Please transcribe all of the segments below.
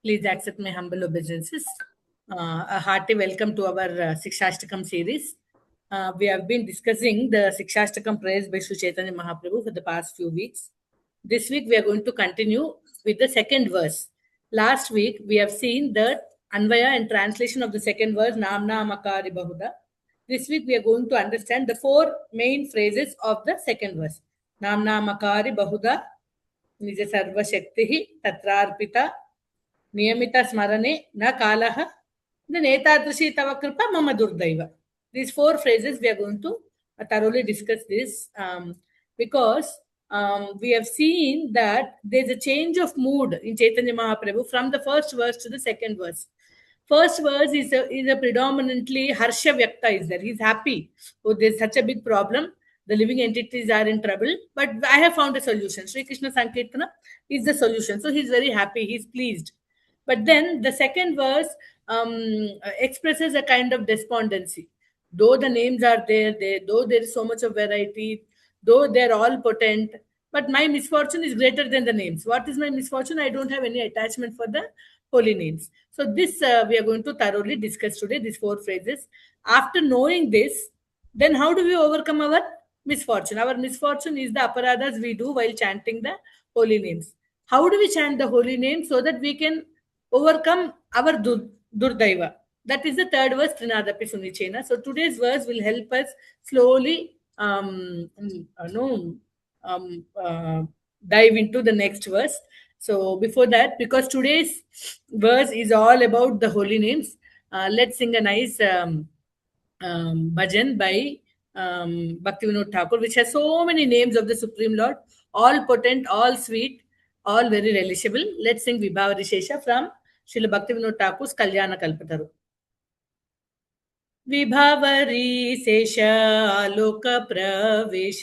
Please accept my humble obeisances. A hearty welcome to our Siksastakam series. We have been discussing the Siksastakam prayers by Sri Chaitanya Mahaprabhu for the past few weeks. This week we are going to continue with the second verse. Last week we have seen the Anvaya and translation of the second verse, Namna Makari Bahuda. This week we are going to understand the four main phrases of the second verse. Namna Makari Bahuda, Nija Sarva Shakti, Tatrarpita, नियमित स्मरणे न कालः नेतादृशी तव कृपा मम दुर्दैव. These four phrases we are going to thoroughly discuss this because we have seen that there's a change of mood in Chaitanya Mahaprabhu from the first verse to the second verse. First verse is a predominantly Harsha Vyakta is there. He's happy. Oh, there's such a big problem. The living entities are in trouble, but I have found a solution. Sri Krishna Sankirtana is the solution. So he's very happy. He's pleased. But then the second verse expresses a kind of despondency. Though the names are there, though there is so much of variety, though they're all potent, but my misfortune is greater than the names. What is my misfortune? I don't have any attachment for the holy names. So this we are going to thoroughly discuss today, these four phrases. After knowing this, then how do we overcome our misfortune? Our misfortune is the aparadas we do while chanting the holy names. How do we chant the holy names so that we can overcome our durdaiva? That is the third verse, Trinadapi Sunichena. So today's verse will help us slowly dive into the next verse. So before that, because today's verse is all about the holy names, let's sing a nice bhajan by Bhaktivinoda Thakur, which has so many names of the Supreme Lord, all potent, all sweet, all very relishable. Let's sing Vibhavari Shesha from Srila Bhaktivinoda Thakur's Kalyana Kalpataru. विभावरी शेष आलोक प्रवेश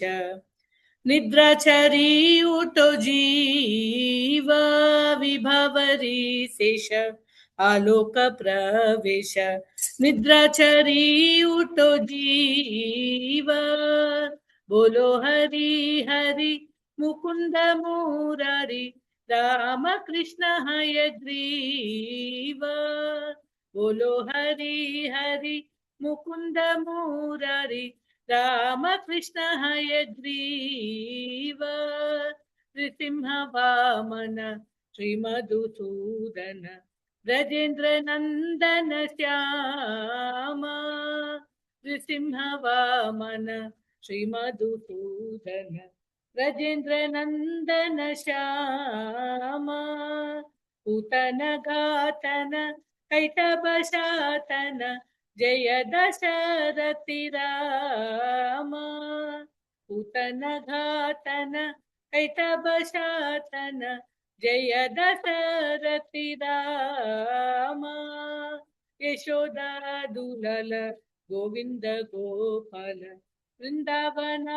निद्राचरी उठो जीव विभावरी शेष आलोक प्रवेश निद्राचरी उठो जीव बोलो हरि हरि मुकुंद मुरारी राम कृष्ण हयग्रीव बोलो हरि हरि मुकुंद मुरारी राम कृष्ण हयग्रीव नृसिंह वामन श्री मधुसूदन ब्रजेंद्र नंदन श्याम नृसिंह वामन श्री मधुसूदन ब्रजेंद्र नंदन श्याम पूतन घातन कैटभ शातन जय दशरथि राम पूतन घातन कैटभ शातन जय दशरथि राम यशोदा दुलल गोविंद गोपाल वृंदावन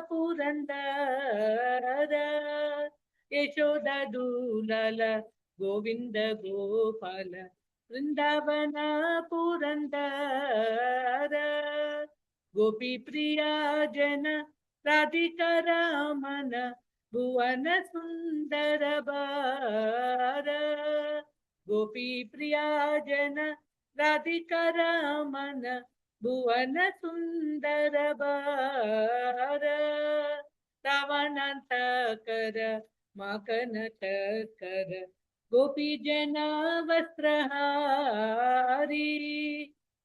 पुरंदर यशोदा दुलल गोविंद गोपाल वृंदावन पुरंदर गोपी प्रिया जन राधिका रमन भुवन सुंदर बार गोपी प्रिया जन राधिका रमन भुवन सुंदर बार रावणांत कर माखन कर गोपी जना वस्त्रहारी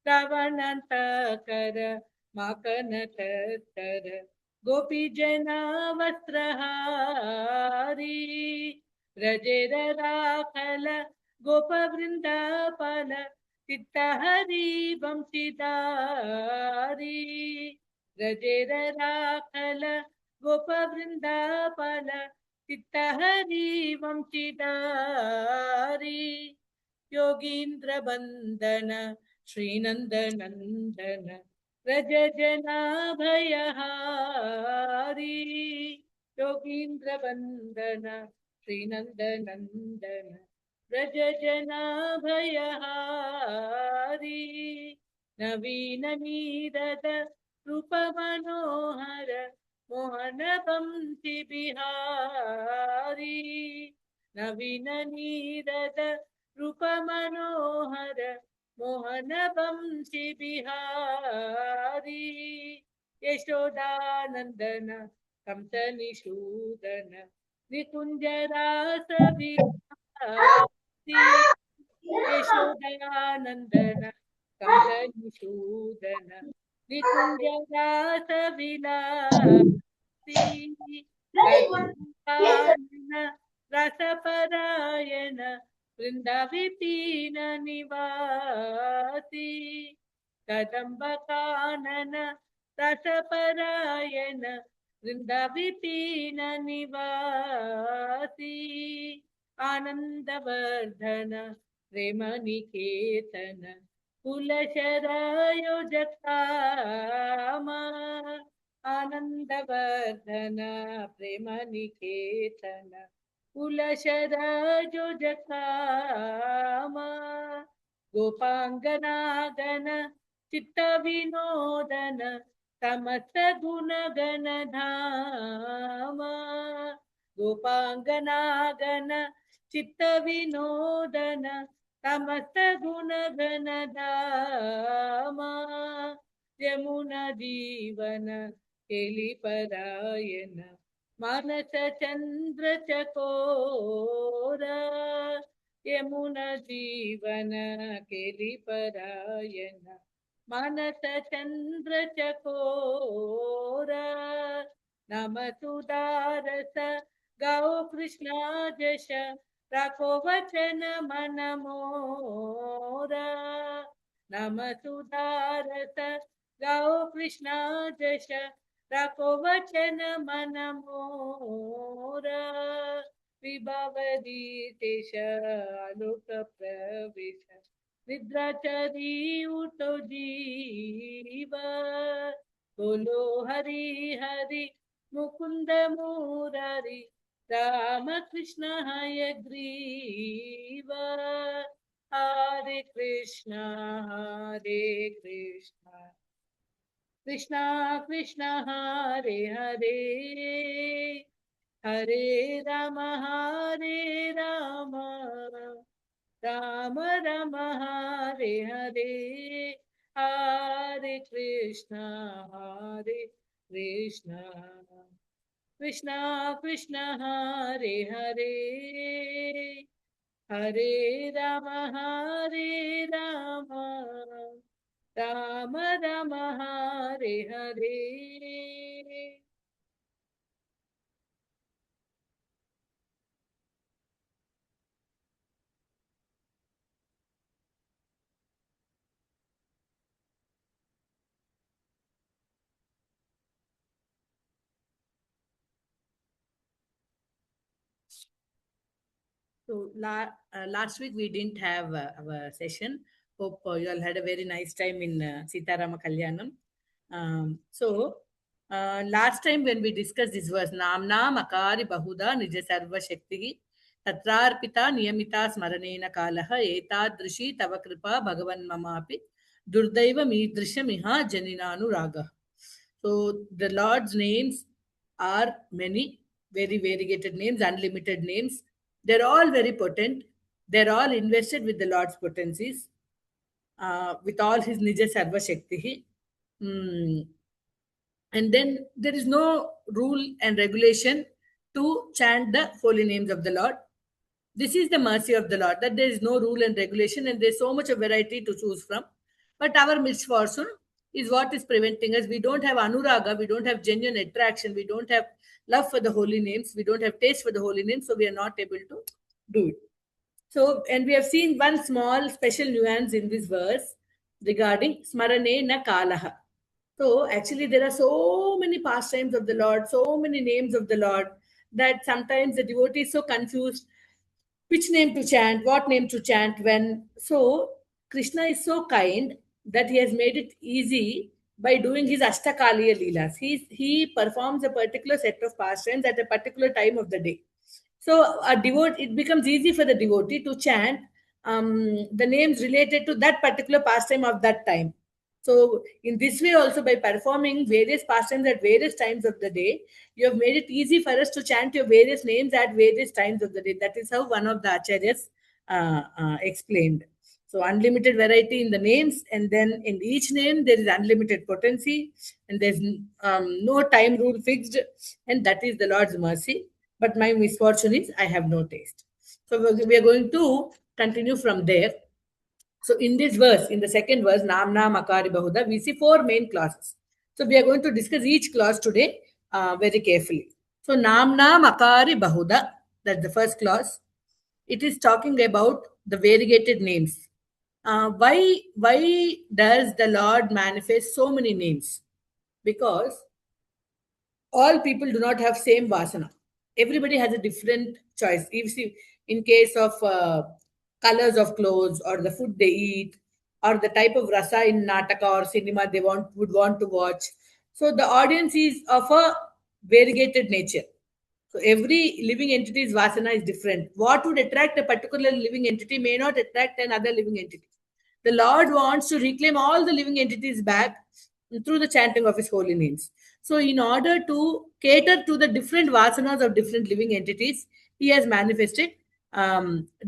रावणांत कर माखन कर गोपी जना वस्त्रहारी रजेर राखल गोप वृंदापल चित्त हरि वंशीदारी रजेर राखल गोप वृंदापल चित्त हरि वंशीदारी योगींद्र बंदन श्रीनंद नंदन व्रज जना भयहारी योगींद्र बंदन श्रीनंद नंदन व्रज जना भयहारी नवीन नीरद रूप मनोहर मोहन बंसी बिहारी नवीन नीरद रूपमनोहर मोहन वंशी बिहारी यशोदानंदन कंस निषूदन निकुंज रास विहारी यशोदयानंदन कंस निषूदन निकुंज रास विलासी कदम्बानन रसपरायण वृंद विपीन निवासी कदम्बकानन रसपरायण वृंद विपीन निवासी आनंदवर्धन प्रेम निकेतन कुलशरायोजकामा आनंदवर्धन प्रेम निकेतन कुलशरायोजकामा गोपांगनागन चित्त विनोदन समस्त गुणगण धामा गोपांगनागन चित्त विनोदन समस्त गुणगण धामा यमुना जीवन केली परायण मानस चंद्र चकोरा यमुना जीवन केली परायण मानस चंद्र चकोरा नम सुदारस गाओ कृष्णा जश राखो वचन मन मोरा नम सुदारस गाओ कृष्णा जश राखो वचन मन मोरा विभावदीतेश आलोक प्रवेश निद्राचरी उठो जीव बोलो हरि हरि मुकुंद मुरारी राम कृष्ण हयग्रीव हरे Krishna Krishna Krishna Hare Hare Hare Ram Ram Ram Hare Hare Hare Krishna Krishna Krishna Hare Hare Hare Ram Ram Ram Hare Hare. So last week we didn't have our session. Hope you all had a very nice time in Sitarama Kalyanam. Last time when we discussed this verse, Namna Makari Bahuda Nija Sarva Shakti Tatrarpita Niyamita Smaranena Kalaha Etadrishi Tava Kripa Bhagavan Mamapi Durdaiva Midrisha Miha Janinanu Raga. So the Lord's names are many, very variegated names, unlimited names. They're all very potent. They're all invested with the Lord's potencies, with all his Nija Sarva Shakti. And then there is no rule and regulation to chant the holy names of the Lord. This is the mercy of the Lord, that there is no rule and regulation and there's so much of variety to choose from. But our misfortune is what is preventing us. We don't have anuraga, we don't have genuine attraction, we don't have love for the holy names, we don't have taste for the holy names, so we are not able to do it. So, and we have seen one small special nuance in this verse regarding smarane na kalaha. So, actually, there are so many pastimes of the Lord, so many names of the Lord, that sometimes the devotee is so confused which name to chant, what name to chant when. So, Krishna is so kind that he has made it easy by doing his Ashtakaliya Leelas. He performs a particular set of pastimes at a particular time of the day. So, it becomes easy for the devotee to chant the names related to that particular pastime of that time. So, in this way, also by performing various pastimes at various times of the day, you have made it easy for us to chant your various names at various times of the day. That is how one of the acharyas explained. So unlimited variety in the names, and then in each name there is unlimited potency, and there's no time rule fixed, and that is the Lord's mercy. But my misfortune is I have no taste. So we are going to continue from there. So in this verse, in the second verse, Namna Makari Bahuda, we see four main clauses. So we are going to discuss each clause today very carefully. So Namna Makari Bahuda, that's the first clause. It is talking about the variegated names. Why does the Lord manifest so many names? Because all people do not have same vasana. Everybody has a different choice. You see, in case of colors of clothes or the food they eat or the type of rasa in nataka or cinema they would want to watch. So the audience is of a variegated nature. So every living entity's vasana is different. What would attract a particular living entity may not attract another living entity. The Lord wants to reclaim all the living entities back through the chanting of his holy names. So, in order to cater to the different vasanas of different living entities, he has manifested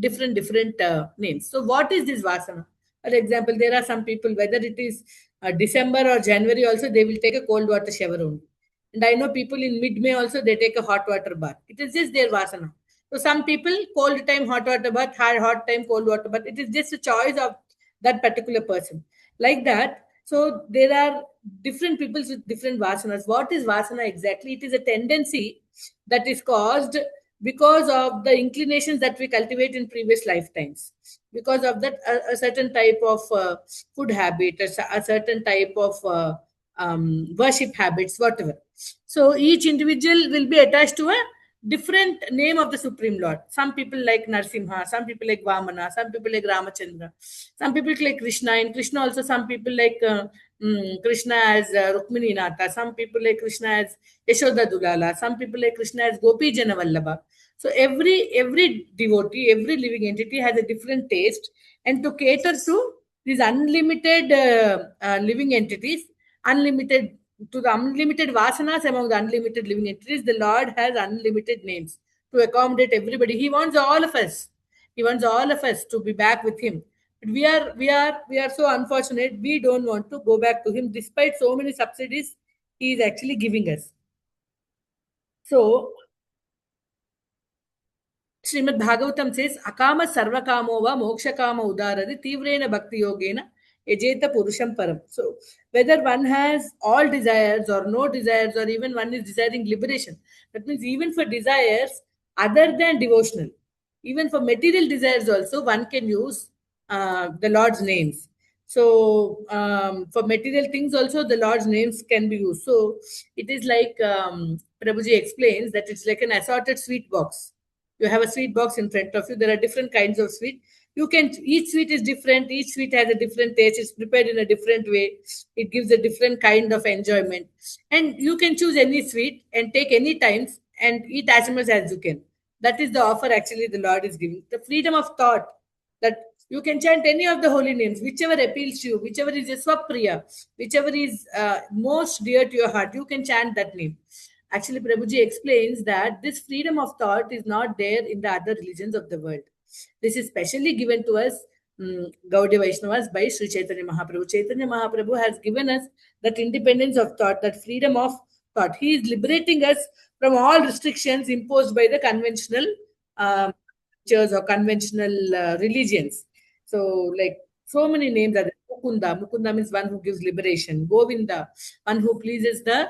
different names. So, what is this vasana? For example, there are some people, whether it is December or January, also they will take a cold water shower only. And I know people in mid-May also they take a hot water bath. It is just their vasana. So some people cold time hot water bath, hot time cold water bath. It is just a choice of that particular person. Like that. So there are different people with different vasanas. What is vasana exactly? It is a tendency that is caused because of the inclinations that we cultivate in previous lifetimes. Because of that, a certain type of food habit, a certain type of worship habits, whatever. So each individual will be attached to a different name of the Supreme Lord. Some people like Narsimha, some people like Vamana, some people like Ramachandra, some people like Krishna. In Krishna also, some people like Krishna as Rukmini Natha, some people like Krishna as Yashoda Dulala, some people like Krishna as Gopi Jana Vallabha. So every devotee, every living entity has a different taste, and to cater to these unlimited living entities, unlimited to the unlimited vasanas among the unlimited living entities, the Lord has unlimited names to accommodate everybody. He wants all of us. He wants all of us to be back with Him. But we are so unfortunate. We don't want to go back to Him, despite so many subsidies He is actually giving us. So Srimad Bhagavatam says, Akama Sarvakamo va Mokshakama Udaradi Tivrena Bhakti Yogena Ejeta Purusham Param. So, whether one has all desires or no desires, or even one is desiring liberation, that means even for desires other than devotional, even for material desires also, one can use the Lord's names. So, for material things also, the Lord's names can be used. So, it is like Prabhuji explains that it's like an assorted sweet box. You have a sweet box in front of you. There are different kinds of sweet. You can, each sweet is different. Each sweet has a different taste. It's prepared in a different way. It gives a different kind of enjoyment. And you can choose any sweet and take any times and eat as much as you can. That is the offer actually the Lord is giving. The freedom of thought, that you can chant any of the holy names, whichever appeals to you, whichever is your swapriya, whichever is most dear to your heart, you can chant that name. Actually, Prabhuji explains that this freedom of thought is not there in the other religions of the world. This is specially given to us, Gaudiya Vaishnavas, by Sri Chaitanya Mahaprabhu. Chaitanya Mahaprabhu has given us that independence of thought, that freedom of thought. He is liberating us from all restrictions imposed by the conventional churches or conventional religions. So, like so many names are there. Mukunda. Mukunda means one who gives liberation. Govinda, one who pleases the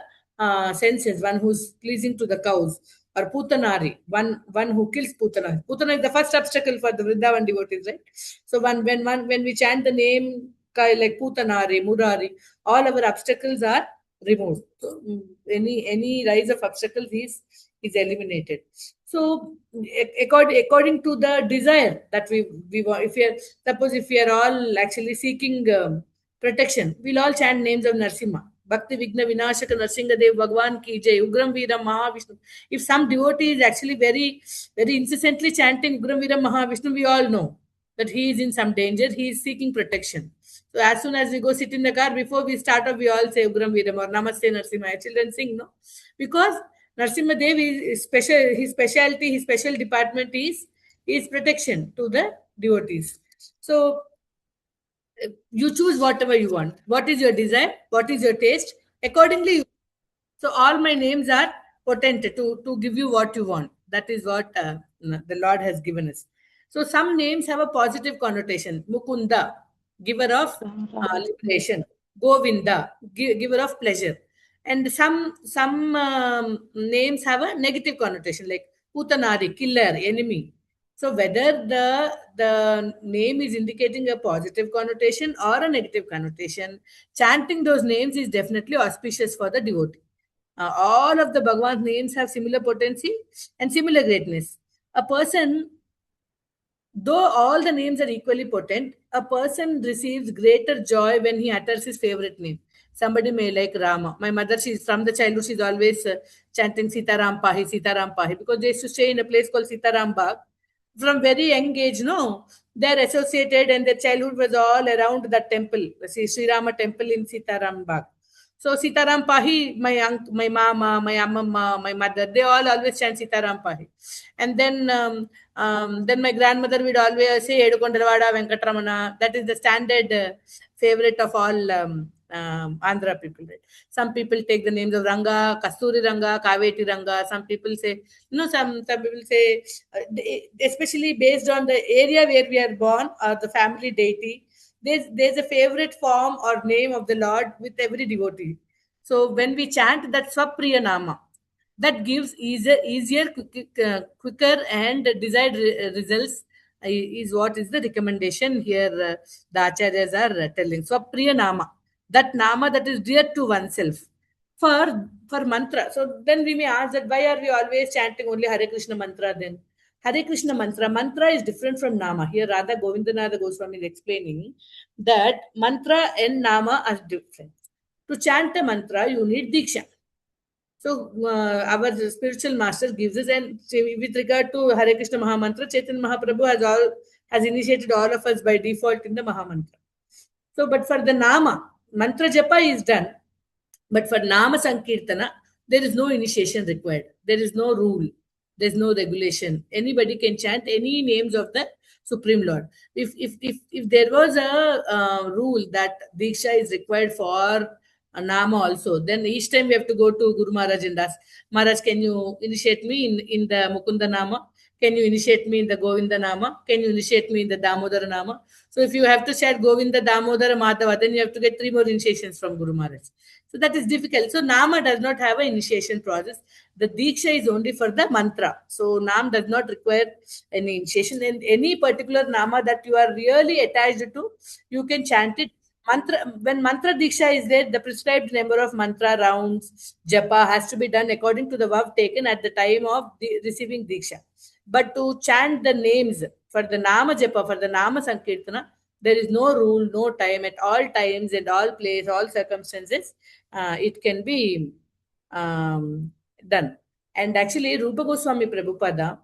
senses, one who's pleasing to the cows. Or Putanari, one who kills Putana. Putana is the first obstacle for the Vrindavan devotees, right? So when we chant the name like Putanari, Murari, all our obstacles are removed. So any rise of obstacles is eliminated. So according to the desire that we want, if we are, suppose if we are all actually seeking protection, we'll all chant names of Narsimha. Bhakti Vigna Vinashaka Narsinga Dev Bhagwan Ki Jai, Ugram Veeram Mahavishnu. If some devotee is actually very incessantly chanting Ugram Veeram Mahavishnu, we all know that he is in some danger, he is seeking protection. So as soon as we go sit in the car, before we start off, we all say Ugram Veeram or Namaste Narsimha. Children sing, no? Because Narsimha Dev is special, his specialty, his special department is protection to the devotees. So you choose whatever you want. What is your desire? What is your taste? Accordingly, so all my names are potent to give you what you want. That is what the Lord has given us. So some names have a positive connotation. Mukunda, giver of liberation. Govinda, giver of pleasure. And some names have a negative connotation, like Putanari, killer, enemy. So whether the name is indicating a positive connotation or a negative connotation, chanting those names is definitely auspicious for the devotee. All of the Bhagwan's names have similar potency and similar greatness. A person, though all the names are equally potent, a person receives greater joy when he utters his favorite name. Somebody may like Rama. My mother, she's from the childhood, she's always chanting Sitaram Pahi, because they used to stay in a place called Sitaram Bagh. From very young age, no, they're associated and their childhood was all around that temple, the Sri Rama temple in Sitaram Bagh. So Sitaram Pahi, my mama, my amamma, my mother, they all always chant Sitaram Pahi. And then my grandmother would always say Edukondalavada Venkatramana. That is the standard favorite of all Andhra people. Right? Some people take the names of Ranga, Kasturi Ranga, Kaveti Ranga. Some people say, some people say, especially based on the area where we are born or the family deity, there's a favorite form or name of the Lord with every devotee. So when we chant that Swapriya Nama, that gives easier, quicker and desired results, is what is the recommendation here. The acharyas are telling. Swapriya Nama, that Nama that is dear to oneself. For mantra. So then we may ask that why are we always chanting only Hare Krishna mantra then? Hare Krishna mantra is different from Nama. Here Radha Govindanatha Goswami is explaining that mantra and Nama are different. To chant a mantra, you need Diksha. So our spiritual master gives us, and with regard to Hare Krishna Mahamantra, Chaitanya Mahaprabhu has initiated all of us by default in the Mahamantra. So, but for the Nama, mantra japa is done, but for Nama Sankirtana, there is no initiation required. There is no rule. There is no regulation. Anybody can chant any names of the Supreme Lord. If there was a rule that Diksha is required for a Nama also, then each time we have to go to Guru Maharaj and ask, Maharaj, can you initiate me in the Mukunda Nama? Can you initiate me in the Govinda Nama? Can you initiate me in the Damodara Nama? So if you have to chant Govinda, Damodara, Madhava, then you have to get 3 more initiations from Guru Maharaj. So that is difficult. So Nama does not have an initiation process. The Diksha is only for the mantra. So Nam does not require any initiation. And any particular Nama that you are really attached to, you can chant it. When mantra Diksha is there, the prescribed number of mantra rounds, japa has to be done according to the vow taken at the time of receiving Diksha. But to chant the names for the Nama Japa, for the Nama Sankirtana, there is no rule, no time. At all times and all place, all circumstances, it can be done. And actually, Rupa Goswami Prabhupada,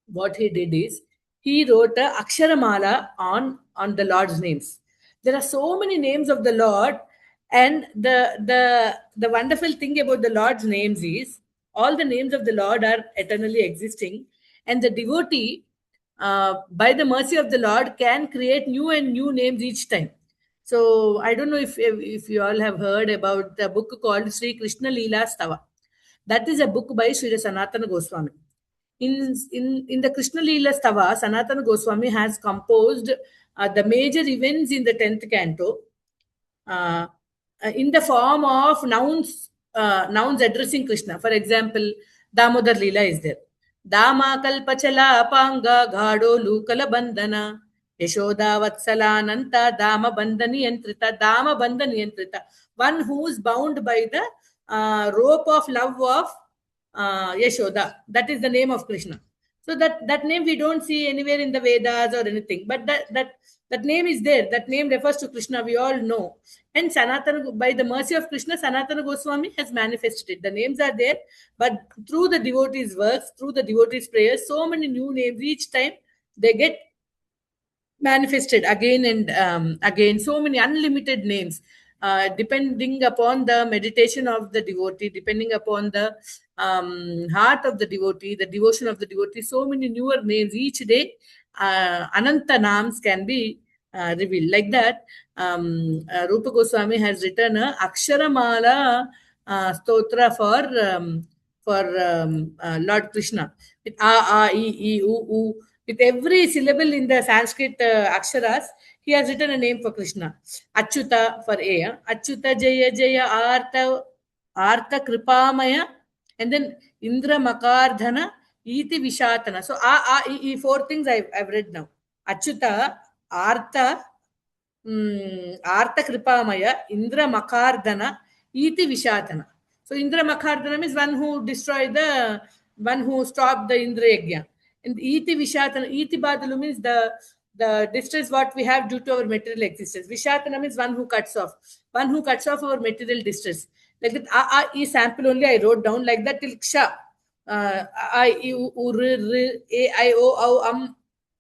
what he did is, he wrote a Aksharamala on the Lord's names. There are so many names of the Lord, and the wonderful thing about the Lord's names is all the names of the Lord are eternally existing, and the devotee, by the mercy of the Lord, can create new and new names each time. So I don't know if you all have heard about the book called Sri Krishna Leela Stava. That is a book by Sri Sanatana Goswami. In the Krishna Leela Stava, Sanatana Goswami has composed the major events in the 10th canto uh, in the form of nouns addressing Krishna. For example, Damodar Leela is there. Dama Kalpachala Panga Ghado Lukala Bandana Yashoda Vatsalananta Dama Bandani Yantrita Dama Bandani Yantrita. One who is bound by the rope of love of Yashoda. That is the name of Krishna. So that name we don't see anywhere in the Vedas or anything, but that name is there. That name refers to Krishna. We all know. And Sanatana, by the mercy of Krishna, Sanatana Goswami has manifested it. The names are there, but through the devotees' works, through the devotees' prayers, so many new names each time they get manifested again and again. So many unlimited names. Depending upon the meditation of the devotee, depending upon the heart of the devotee, the devotion of the devotee, so many newer names each day Ananta names can be revealed. Like that, Rupa Goswami has written a Aksharamala stotra for Lord Krishna. With A, I, U, U. With every syllable in the Sanskrit aksharas, he has written a name for Krishna. Achyuta for A. Achyuta Jaya Jaya Artha Kripamaya. And then Indra Makardhana Iti Vishatana. So, four things I've read now. Achyuta, Artha, Artha Kripamaya, Indra Makardhana, Iti Vishatana. So Indra Makardhana means one who stopped the Indra Yajna. And Iti Vishatana, Iti Badalu means the distress what we have due to our material existence. Vishatana means one who cuts off our material distress. Like that, E sample only I wrote down like that till Ksha. I, U, U, R, R, A, I, O, Au,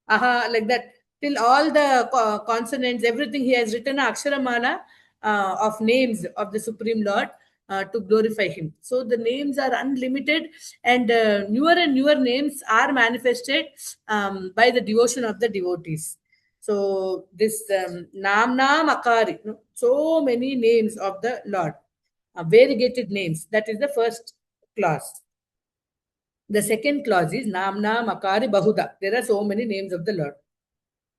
Aha, like that till all the consonants, everything he has written a Aksharamala of names of the Supreme Lord to glorify him. So the names are unlimited, and newer names are manifested by the devotion of the devotees. So this Nam Akari, so many names of the Lord, variegated names. That is the first clause. The second clause is Namna Makari Bahuda. There are so many names of the Lord.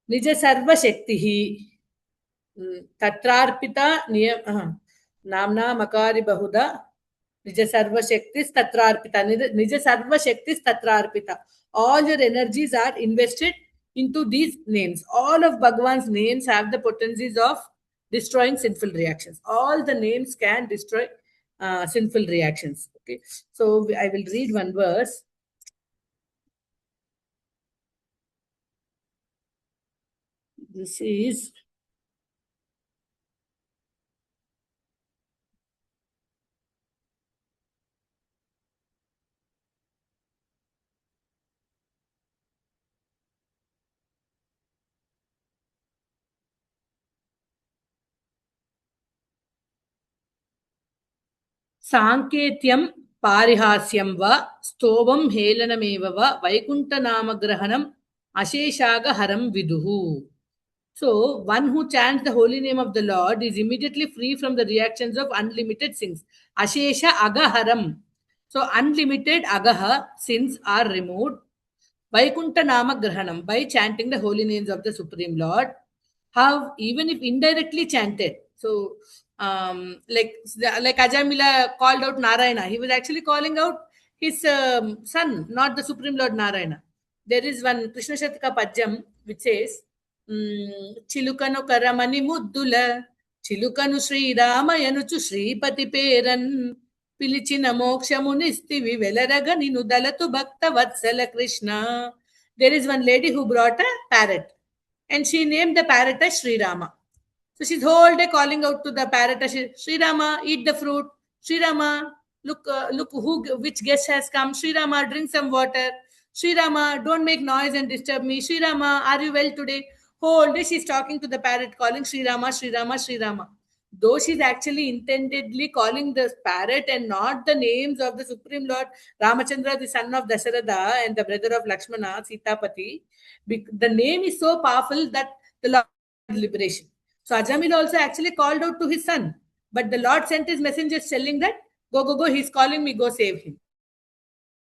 Nija Sarva Shakti Tatrarpita Niyam Namna Makari Bahuda Nija Sarva Shaktis Tatrarpita. Nija Sarva Shaktis Tatrarpita. All your energies are invested into these names. All of Bhagavan's names have the potencies of destroying sinful reactions. All the names can destroy sinful reactions. Okay, so I will read one verse. This is సాంకేత్యం పారిహాస్యం వా స్తోభం హేళనమేవ వా వైకుంఠనామగ్రహణం అశేషాగహరం విదుః. So, one who chants the holy name of the Lord is immediately free from the reactions of unlimited sins. Ashesha agaharam. So, unlimited agaha sins are removed. Vaikuntha Nama Grahanam, by chanting the holy names of the Supreme Lord, have even if indirectly chanted. So, like Ajamila called out Narayana, he was actually calling out his son, not the Supreme Lord Narayana. There is one Krishna Shataka Pajam which says, Chilukanu Karamani Muddula, Chilukanu Sri Ramayanuchu Sripati Peran, పిలిచిన మోక్షమునిస్తివి వెలరగని నుదలతు భక్త వత్సల Krishna. There is one lady who brought a parrot and she named the parrot as Sri Rama. So she's whole day calling out to the parrot, Sri Rama, eat the fruit. Sri Rama, look which guest has come. Sri Rama, drink some water. Sri Rama, don't make noise and disturb me. Sri Rama, are you well today? Whole day she's talking to the parrot, calling Sri Rama, Sri Rama, Sri Rama. Though she's actually intendedly calling the parrot and not the names of the Supreme Lord Ramachandra, the son of Dasharatha and the brother of Lakshmana, Sitapati, the name is so powerful that the Lord liberation. So Ajamil also actually called out to his son, but the Lord sent his messengers telling that, go, he's calling me, go save him.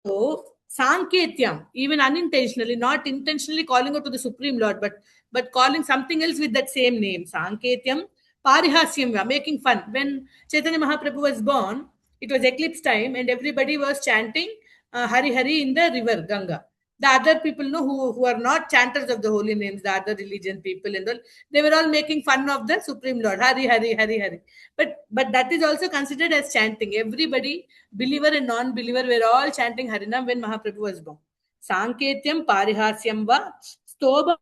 So Sanketyam, even unintentionally, not intentionally calling out to the Supreme Lord, but calling something else with that same name. Sanketyam, Parihasyam, making fun. When Chaitanya Mahaprabhu was born, it was eclipse time and everybody was chanting Hari Hari in the river Ganga. The other people who are not chanters of the holy names, the other religion people and all, they were all making fun of the Supreme Lord, Hari Hari Hari Hari. But that is also considered as chanting. Everybody, believer and non-believer, were all chanting Harinam when Mahaprabhu was born. Sanketyam Parihasyam va Stoba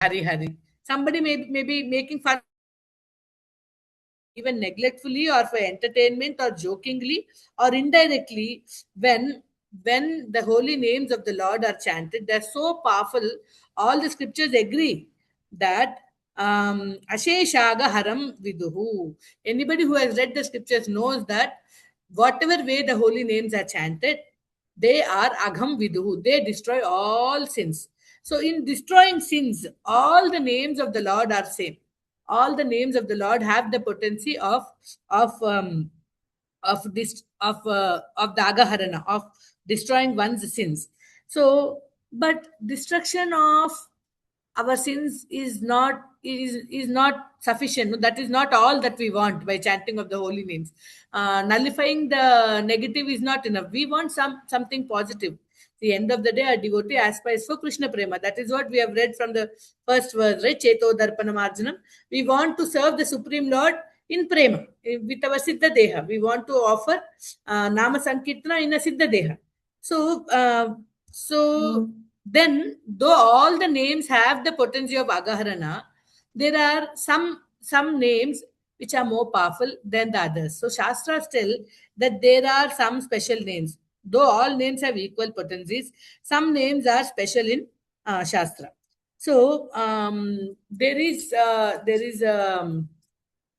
Hari Hari. Somebody may be making fun even neglectfully or for entertainment or jokingly or indirectly when the holy names of the Lord are chanted. They're so powerful. All the scriptures agree that Asheshaga haram viduhu. Anybody who has read the scriptures knows that whatever way the holy names are chanted, they are agham viduhu. They destroy all sins. So in destroying sins, all the names of the Lord are same. All the names of the Lord have the potency of this of the agaharana, of destroying one's sins. So, but destruction of our sins is not sufficient. No, that is not all that we want by chanting of the holy names. Nullifying the negative is not enough. We want something positive. The end of the day, a devotee aspires for Krishna prema. That is what we have read from the first verse, right? Cheto darpanam arjanam. We want to serve the Supreme Lord in prema, with our siddha deha. We want to offer nama sankirtana in a siddha deha. So then, though all the names have the potency of agaharana, there are some names which are more powerful than the others. So Shastras tell that there are some special names. Though all names have equal potencies, some names are special in Shastra. So there is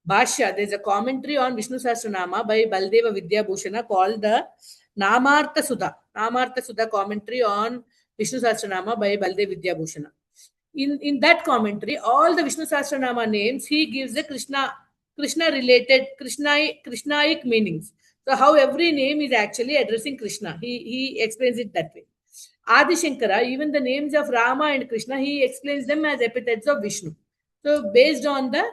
Bhashya. There is a commentary on Vishnu Sahasranama by Baldeva Vidya Bhushana called the Namartha Sudha. Namartha Sudha commentary on Vishnu Sahasranama by Baldev Vidya Bhushana. In that commentary, all the Vishnu Sahasranama names, he gives the Krishna related, Krishnaic meanings. So how every name is actually addressing Krishna. He explains it that way. Adi Shankara, even the names of Rama and Krishna, he explains them as epithets of Vishnu. So based on the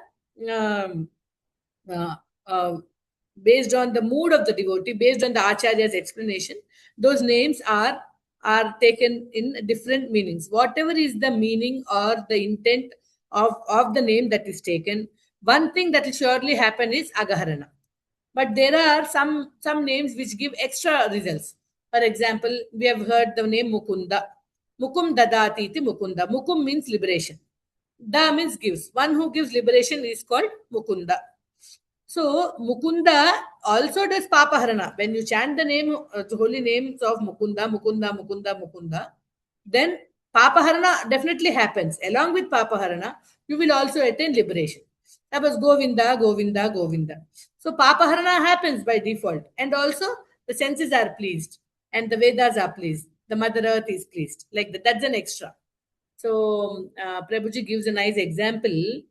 uh, uh, based on the mood of the devotee, based on the acharya's explanation, those names are taken in different meanings. Whatever is the meaning or the intent of the name that is taken, one thing that will surely happen is agaharana. But there are some names which give extra results. For example, we have heard the name Mukunda. Mukum dadati iti Mukunda. Mukum means liberation. Da means gives. One who gives liberation is called Mukunda. So Mukunda also does Papaharana. When you chant the holy names of Mukunda, Mukunda, Mukunda, Mukunda, then Papaharana definitely happens. Along with Papaharana, you will also attain liberation. That was Govinda, Govinda, Govinda. So Papaharana happens by default. And also the senses are pleased and the Vedas are pleased. The Mother Earth is pleased. Like that. That's an extra. So Prabhuji gives a nice example.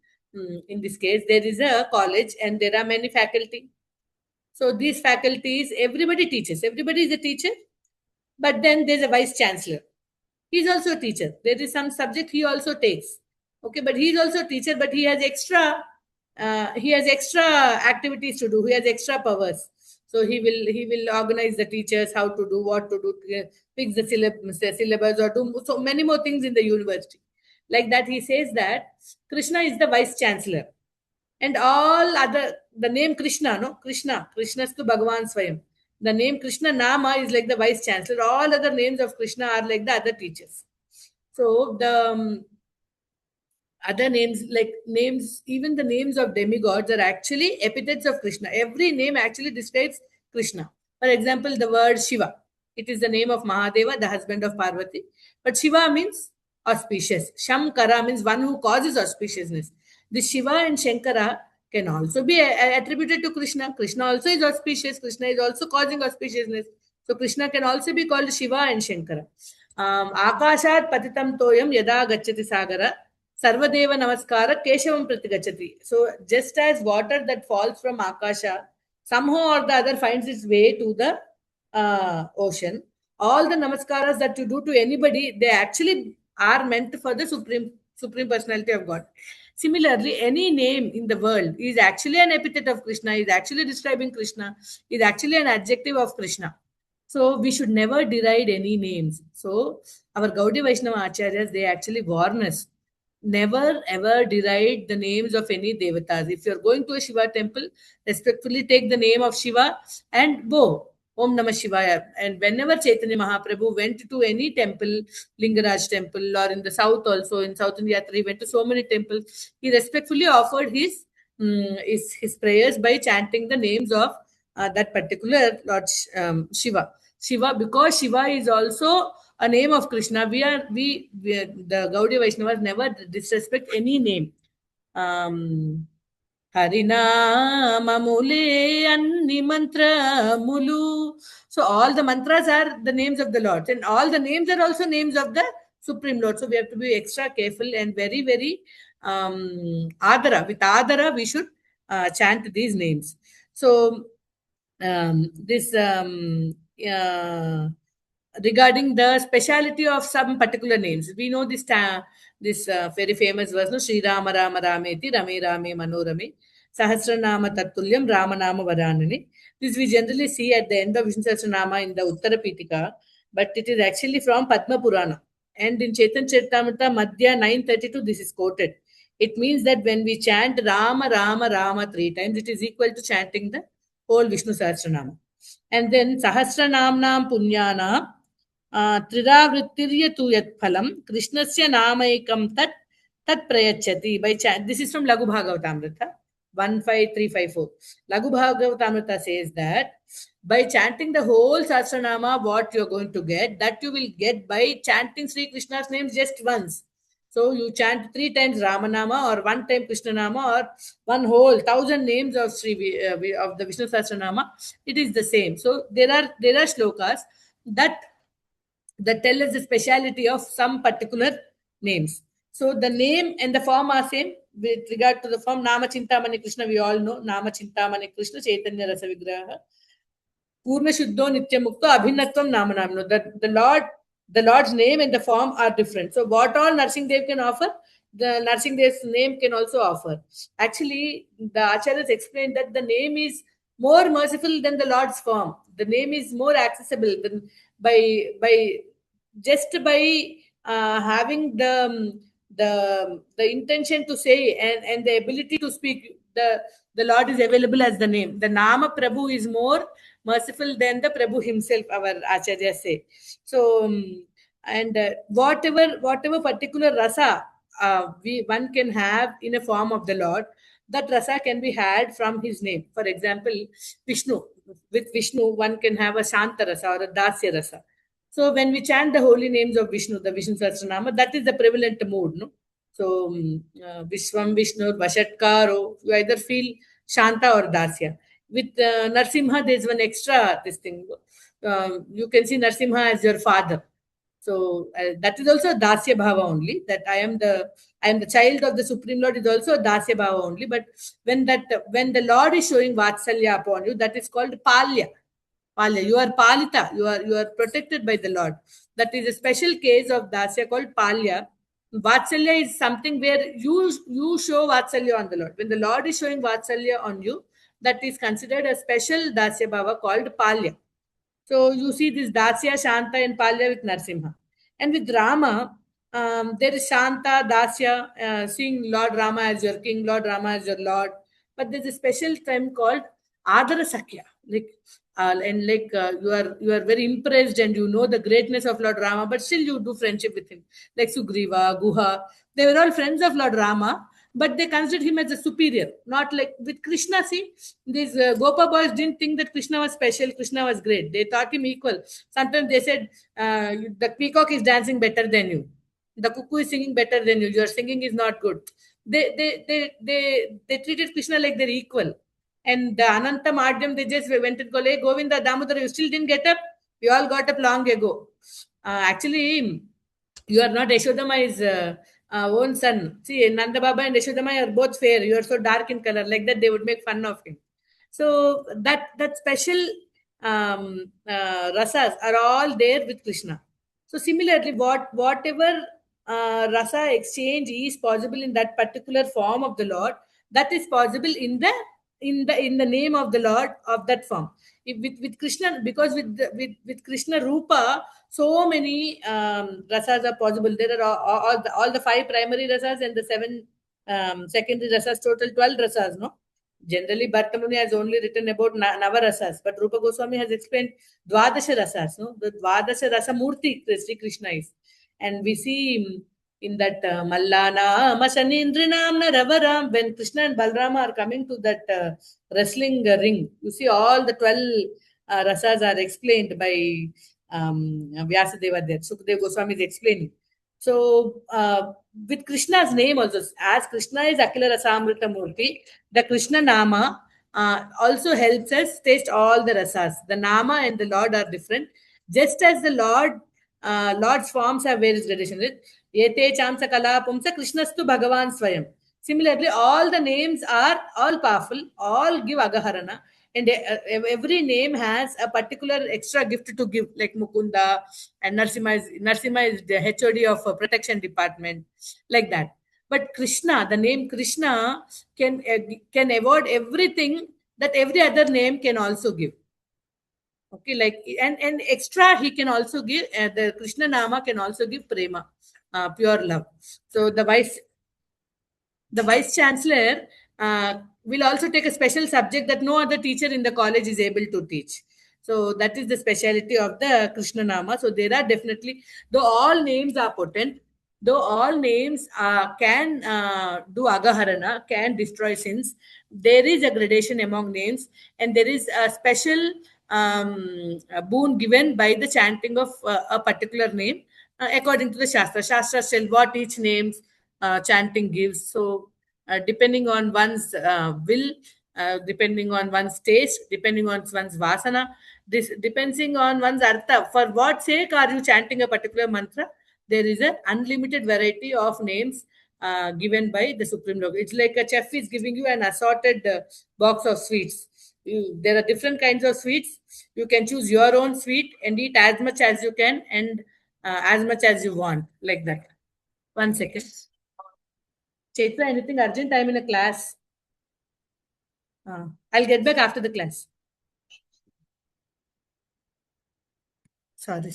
In this case, there is a college and there are many faculty. So these faculties, everybody teaches. Everybody is a teacher. But then there's a vice chancellor. He's also a teacher. There is some subject he also takes. Okay, but he's also a teacher, but he has extra activities to do. He has extra powers. So he will organize the teachers how to do, what to do, fix the syllabus, or do so many more things in the university. Like that, he says that Krishna is the vice chancellor, and all other the name Krishna, no Krishnastu Bhagavan Swayam. The name Krishna Nama is like the vice chancellor. All other names of Krishna are like the other teachers. So the other names, like names, even the names of demigods are actually epithets of Krishna. Every name actually describes Krishna. For example, the word Shiva. It is the name of Mahadeva, the husband of Parvati. But Shiva means auspicious. Shamkara means one who causes auspiciousness. The Shiva and Shankara can also be attributed to Krishna. Krishna also is auspicious. Krishna is also causing auspiciousness. So Krishna can also be called Shiva and Shankara. Akashat patitam toyam yada gacchati sagara. Sarvadeva Namaskara Keshavam Pratigachati. So just as water that falls from Akasha somehow or the other finds its way to the ocean, all the namaskaras that you do to anybody, they actually are meant for the Supreme Personality of God. Similarly, any name in the world is actually an epithet of Krishna, is actually describing Krishna, is actually an adjective of Krishna. So we should never deride any names. So our Gaudiya Vaishnava Acharyas, they actually warn us, never ever deride the names of any devatas. If you're going to a Shiva temple, respectfully take the name of Shiva and go. Om Namah Shivaya. And whenever Chaitanya Mahaprabhu went to any temple, Lingaraj temple, or in the south also, in South India, he went to so many temples, he respectfully offered his prayers by chanting the names of that particular Lord Shiva. Shiva, because Shiva is also a name of Krishna. We the Gaudiya Vaishnavas never disrespect any name. Harinamamule anni mantramulu. So all the mantras are the names of the Lord, and all the names are also names of the Supreme Lord. So we have to be extra careful and very, very adara. With adara, we should chant these names. So this regarding the speciality of some particular names. We know this very famous verse, no? Sri Rama Rama Rameti Rame Rame Manorame Sahasranama Tattulyam Rama Nama Varanani. This we generally see at the end of Vishnu Sahasranama in the Uttara Pitika, but it is actually from Padma Purana. And in Chetan Charitamrita Madhya 932, this is quoted. It means that when we chant Rama Rama Rama three times, it is equal to chanting the whole Vishnu Sahasranama. And then Sahasranamnam Punyanam Triravrittirya tu yat phalam Krishnasya namayikam tat prayachati. By this is from Laghu Bhagavatamrita 15354. Laghu Bhagavatamrita says that by chanting the whole Sahasranama, what you are going to get, that you will get by chanting Sri Krishna's names just once. So you chant three times Ramanama or one time Krishnanama or one whole 1,000 names of of the Vishnu Sahasranama. It is the same. So there are shlokas that tell us the speciality of some particular names. So the name and the form are same. With regard to the form, Nama Chintamani Krishna, we all know Nama Chintamani Krishna Chaitanya Rasa Vigraha. Purna Shuddho Nityamukto Abhinatvam Namanamno. The Lord's name and the form are different. So what all Narsingh Dev can offer, the Narsingh Dev's name can also offer. Actually, the Acharyas explained that the name is more merciful than the Lord's form. The name is more accessible than by just by having the intention to say and the ability to speak. The Lord is available as the name. The Nama Prabhu is more merciful than the Prabhu himself, our Acharya say. So, and whatever particular rasa one can have in a form of the Lord, that rasa can be had from his name. For example, Vishnu. With Vishnu, one can have a Shanta rasa or a Dasya rasa. So when we chant the holy names of Vishnu, the Vishnu Sahasranama, that is the prevalent mood, no? So Vishwam Vishnu, Vashatkaro, you either feel Shanta or Dasya. With Narsimha, there's one extra this thing. You can see Narsimha as your father. So that is also a Dasya Bhava only. That I am the child of the Supreme Lord is also a Dasya Bhava only. But when the Lord is showing Vatsalya upon you, that is called Palya. Palya. You are Palita. You are protected by the Lord. That is a special case of Dasya called Palya. Vatsalya is something where you show Vatsalya on the Lord. When the Lord is showing Vatsalya on you, that is considered a special Dasya Bhava called Palya. So you see this Dasya, Shanta, and Palya with Narsimha. And with Rama, there is Shanta, Dasya, seeing Lord Rama as your king, Lord Rama as your Lord. But there's a special term called Adara Sakya. You are very impressed and you know the greatness of Lord Rama, but still you do friendship with him. Like Sugriva, Guha, they were all friends of Lord Rama, but they considered him as a superior. Not like with Krishna. See, these Gopa boys didn't think that Krishna was special, Krishna was great. They thought him equal. Sometimes they said, the peacock is dancing better than you, the cuckoo is singing better than you, your singing is not good. They treated Krishna like they're equal. And the Ananta Madhyam, they just went and go, hey, Govinda, Damodara, you still didn't get up? We all got up long ago. Actually, you are not Yashodama's own son. See, Nanda Baba and Yashodama are both fair. You are so dark in color. Like that, they would make fun of him. So that special rasas are all there with Krishna. So similarly, whatever rasa exchange is possible in that particular form of the Lord, that is possible in the name of the Lord of that form. With Krishna, because with Krishna Rupa, so many rasas are possible. There are all the five primary rasas and the seven secondary rasas, total 12 rasas, no? Generally, Bhartamuni has only written about Navarasas, but Rupa Goswami has explained Dwadasha Rasas, no? The Dwadasha Rasa Murti Sri Krishna is. And we see in that Mallana, Masanindrinamna Ravaram, when Krishna and Balrama are coming to that wrestling ring, you see all the 12 rasas are explained by Vyasadeva there. Sukadeva Goswami is explaining. So, with Krishna's name also, as Krishna is Akila Rasamrita Murti, the Krishna Nama also helps us taste all the rasas. The Nama and the Lord are different. Just as the Lord's forms have various gradations. Yete Chamsa Kala Pumsa Krishnastu Bhagavan Swayam. Similarly, all the names are all powerful, all give Agaharana, and every name has a particular extra gift to give, like Mukunda, and Narsimha is the HOD of protection department, like that. But Krishna, the name Krishna can award everything that every other name can also give. Okay, like, and extra he can also give, the Krishna Nama can also give prema, pure love. So the vice chancellor will also take a special subject that no other teacher in the college is able to teach. So that is the speciality of the Krishna Nama. So there are definitely, though all names are potent, though all names can do agaharana, can destroy sins, there is a gradation among names, and there is a special a boon given by the chanting of a particular name according to the Shastra. Shastra tell what each name's chanting gives. So, depending on one's will, depending on one's taste, depending on one's vasana, this depending on one's artha. For what sake are you chanting a particular mantra? There is an unlimited variety of names given by the Supreme Lord. It's like a chef is giving you an assorted box of sweets. There are different kinds of sweets. You can choose your own sweet and eat as much as you can, and as much as you want, like that. One second. Chaitra, anything urgent? I'm in a class. I'll get back after the class. Sorry.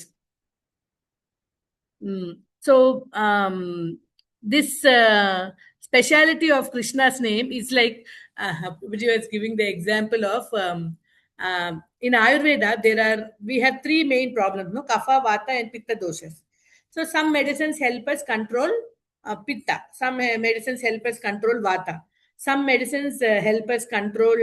So, this speciality of Krishna's name is like, Prabhuji was giving the example of, in Ayurveda, we have three main problems, no? Kapha, Vata, and Pitta doshas. So some medicines help us control Pitta. Some medicines help us control Vata. Some medicines help us control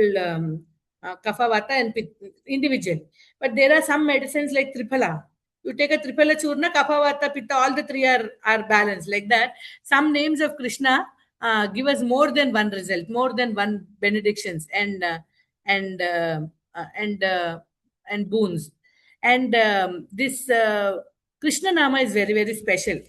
Kapha, Vata, and Pitta, individual. But there are some medicines like Triphala. You take a Triphala Churna, Kapha, Vata, Pitta, all the three are balanced, like that. Some names of Krishna give us more than one result, more than one benedictions and uh, uh, and uh, and boons. And this Krishna Nama is very, very special.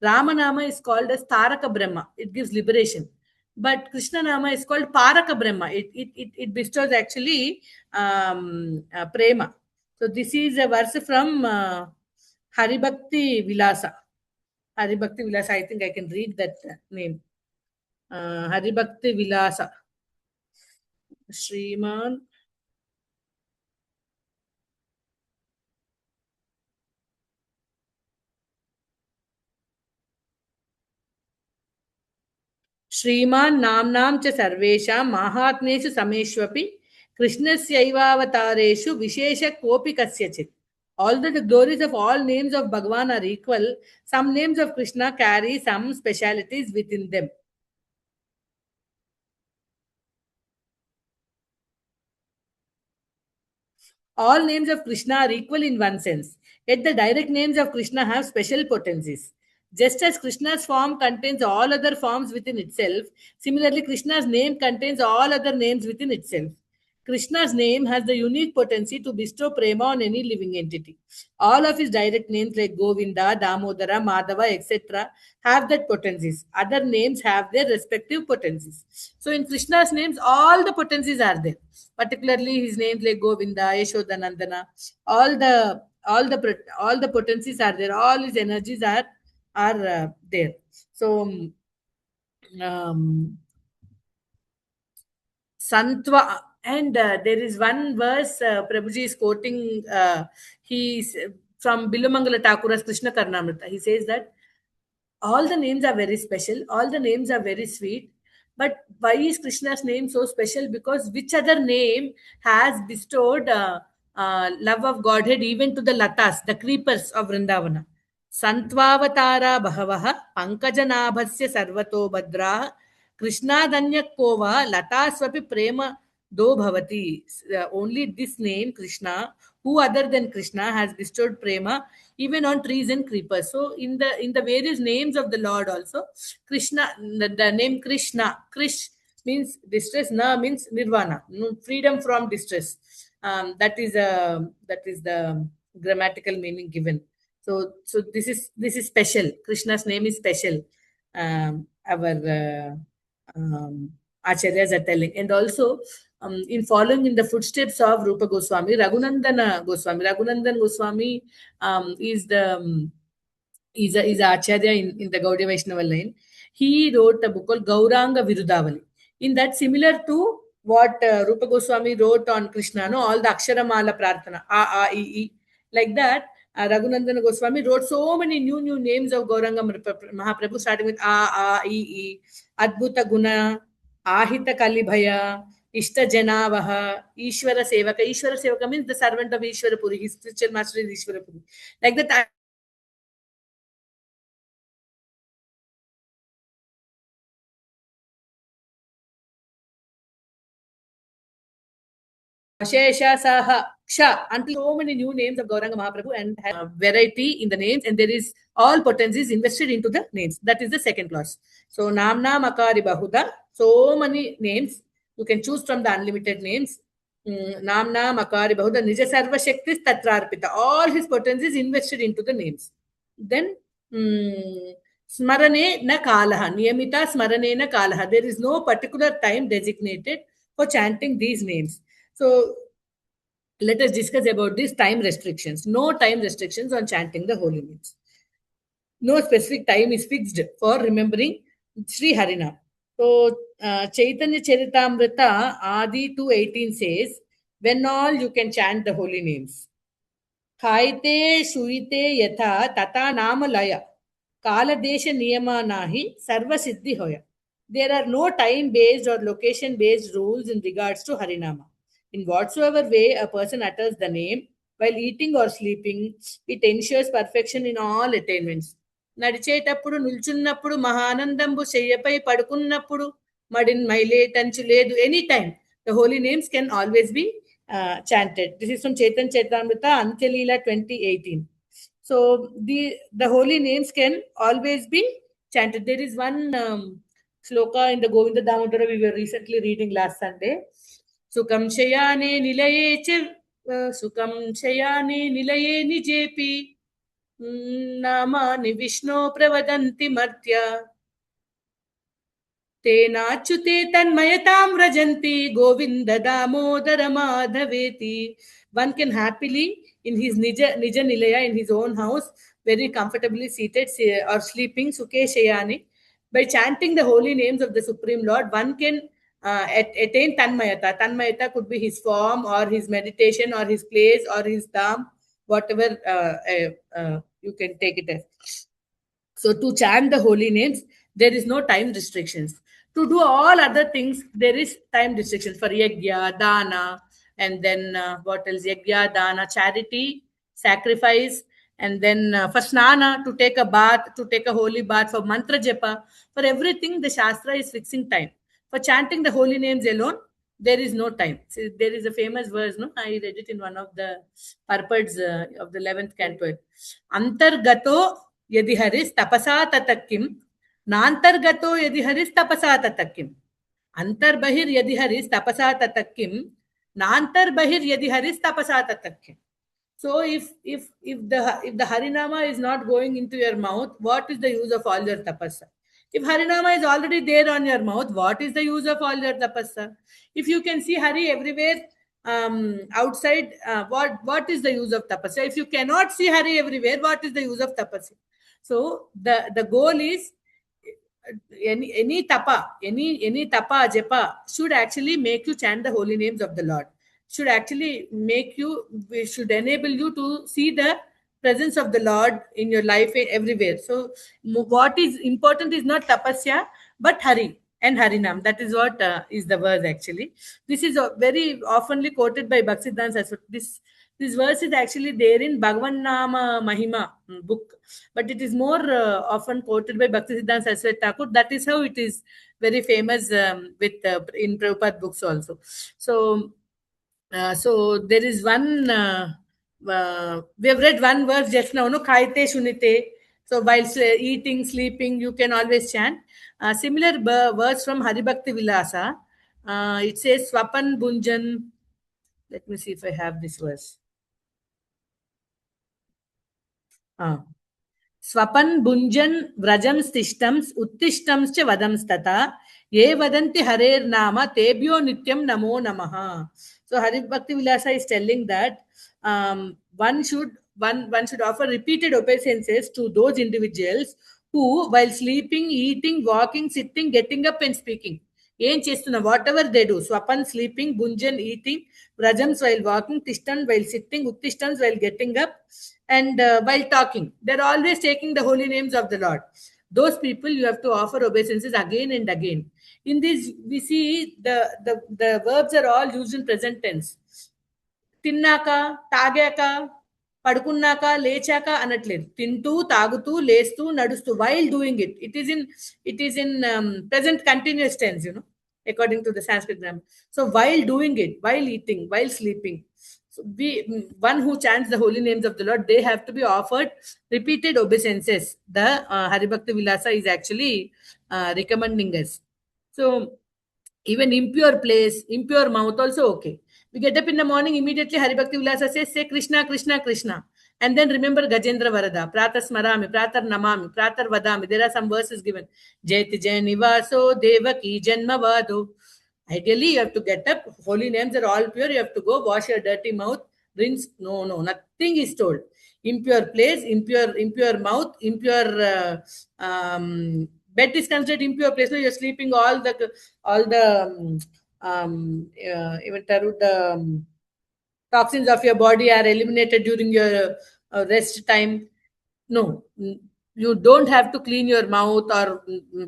Rama Nama is called as Taraka Brahma. It gives liberation. But Krishna Nama is called Paraka Brahma. It bestows actually prema. So this is a verse from Haribhakti Vilasa. Haribhakti Vilasa, I think I can read that name. Haribhakti Vilasa. Shriman. श्रीमान् नाम्नां च सर्वेषां माहात्म्येषु समेष्वपि कृष्णस्यैवावतारेषु विशेष कोऽपि कस्यचित्. Although the glories of all names of Bhagavan are equal, some names of Krishna carry some specialities within them. All names of Krishna are equal in one sense, yet the direct names of Krishna have special potencies. Just as Krishna's form contains all other forms within itself, similarly, Krishna's name contains all other names within itself. Krishna's name has the unique potency to bestow prema on any living entity. All of his direct names like Govinda, Damodara, Madhava, etc. have that potencies. Other names have their respective potencies. So in Krishna's names, all the potencies are there. Particularly his names like Govinda, Yashodanandana, all the potencies are there. All his energies are there. So um, Santva, and there is one verse Prabhuji is quoting. He's from Bilumangala Thakura's Krishna Karnamrita. He says that all the names are very special, all the names are very sweet. But why is Krishna's name so special? Because which other name has bestowed love of Godhead even to the latas, the creepers of Vrindavana? Santvavatara Bhavaha Pankajanabhasya Sarvato Bhadraha Krishnadanya Kova Lataswapi Prema Do Bhavati. Only this name, Krishna, who other than Krishna has bestowed prema even on trees and creepers. So in the various names of the Lord also, Krishna, the name Krishna, Krish means distress, na means nirvana, freedom from distress. That is the grammatical meaning given. So this is special. Krishna's name is special. Our acharyas are telling, and also in following in the footsteps of Rupa Goswami, Raghunandan Goswami is the is a acharya in the Gaudiya Vaishnava line. He wrote a book called Gauranga Virudavali. In that, similar to what Rupa Goswami wrote on Krishna, no, all the Aksharamala Prarthana, A, I, E, like that. Raghunandan Goswami wrote so many new names of Gauranga Mahaprabhu, starting with A, I, E, Adbhuta Guna, Ahita Kalibhaya, Ishta Janavaha, Ishvara Sevaka. Ishvara Sevaka means the servant of Ishvara Puri. His spiritual master is Ishvara Puri. Like that, Shesha, Saha, Ksha, until so many new names of Gauranga Mahaprabhu and have variety in the names, and there is all potencies invested into the names. That is the second clause. So Namna Makari Bahuda, so many names. You can choose from the unlimited names. Namna Makari Bahuda, Nija Sarva Shaktis Tatrarpita. All his potencies invested into the names. Then Smarane na Kalaha, Niyamita Smarane na Kalaha. There is no particular time designated for chanting these names. So let us discuss about these time restrictions. No time restrictions on chanting the holy names. No specific time is fixed for remembering Sri Harina. So Chaitanya Charitamrita Adi 2:18 says, when all you can chant the holy names. Khaite Shuite Yatha Tata Namalaya. Kala Desha Niyamanahi Sarva Siddhi Hoya. There are no time based or location based rules in regards to Harinama. In whatsoever way a person utters the name, while eating or sleeping, it ensures perfection in all attainments. నడిచేటప్పుడు నిల్చున్నప్పుడు మహానందంబు శయ్యపై పడుకున్నప్పుడు మడిన్ మైలేటంచు లేదు any time the holy names can always be chanted. This is from Chetan Chaitamrita Antyalila 2018. So the holy names can always be chanted. There is one sloka in the Govinda Damodara we were recently reading last Sunday. Sukam Shayane Nilaye Sukam Shayane Nilaye Nijepi Namani Vishnu Pravadanti Martya तेनाच्युते तन्मयतां व्रजन्ति गोविंद दामोदर माधवेति. One can happily in his nija nilaya, in his own house, very comfortably seated or sleeping sukhe shayani, by chanting the holy names of the Supreme Lord, one can attain tanmayata. Tanmayata could be his form or his meditation or his place or his dham, whatever you can take it as. So to chant the holy names, there is no time restrictions. To do all other things, there is time restrictions for yajna, dana, and then what else? Yajna, dana, charity, sacrifice, and then for snana, to take a bath, to take a holy bath, for mantra japa, for everything, the Shastra is fixing time. For chanting the holy names alone, there is no time. So there is a famous verse, no? I read it in one of the purports of the 11th canto. Antargato यदि हरिस तपसा ततक्किम नांतर्गतो यदि हरिस तपसा ततक्किम अंतर्बहिर यदि हरिस तपसा ततक्किम नांतर्बहिर यदि हरिस तपसा ततक्किम. So if the Harinama is not going into your mouth, what is the use of all your tapasa? If Harinama is already there on your mouth, what is the use of all your tapasa? If you can see Hari everywhere outside, what is the use of tapasya? If you cannot see Hari everywhere, what is the use of tapasya? So the goal is any tapa japa should actually make you chant the holy names of the Lord. Should actually should enable you to see the presence of the Lord in your life everywhere. So what is important is not tapasya but Hari. and Harinam. That is what is the verse actually. This is very oftenly quoted by Bhaktisiddhanta Saraswati. This verse is actually there in Bhagavan Nama Mahima book, but it is more often quoted by Bhaktisiddhanta Saraswati Thakur. That is how it is very famous with in Prabhupada books also. So there is one. We have read one verse just now. No, Khaite Shunite. So while eating, sleeping, you can always chant. Similar verse from Haribhakti Vilasa. It says Swapan Bunjan. Let me see if I have this verse. स्वपन् भुञ्जन् व्रजं स्तिष्टंस् उत्तिष्टंश्च वदंस्तथा ये वदन्ति हरेर्नाम तेभ्यो नित्यं नमो नमः. So Hari Bhakti Vilasa is telling that one should offer repeated obeisances to those individuals who, while sleeping, eating, walking, sitting, getting up and speaking, ఏం చేస్తున్నా whatever they do, swapan sleeping, bunjan eating, vrajams while walking, tishtan while sitting, uttishtan while getting up, and while talking, they're always taking the holy names of the Lord. Those people you have to offer obeisances again and again. In this we see the verbs are all used in present tense. తిన్నాక, తాగాక, పడుకున్నాక, లేచాక అనట్లేదు. తింటూ, తాగుతూ, లేస్తూ, నడుస్తూ, while doing it. It is in present continuous tense, according to the Sanskrit grammar. So while doing it, while eating, while sleeping. So one who chants the holy names of the Lord, they have to be offered repeated obeisances. The Haribhakti Vilasa is actually recommending us. So even impure place, impure mouth also okay. We get up in the morning, immediately Haribhakti Vilasa says, say Krishna, Krishna, Krishna. And then remember Gajendra Varada, Pratar Smarami, Pratar Namami, Pratar Vadami. There are some verses given. Jayati Jayanivaso, Devaki Janmavado. Ideally, you have to get up. Holy names are all pure. You have to go wash your dirty mouth, rinse. No, nothing is told. Impure place, impure mouth, impure bed is considered impure place. So you're sleeping all the even the toxins of your body are eliminated during your rest time. No, you don't have to clean your mouth or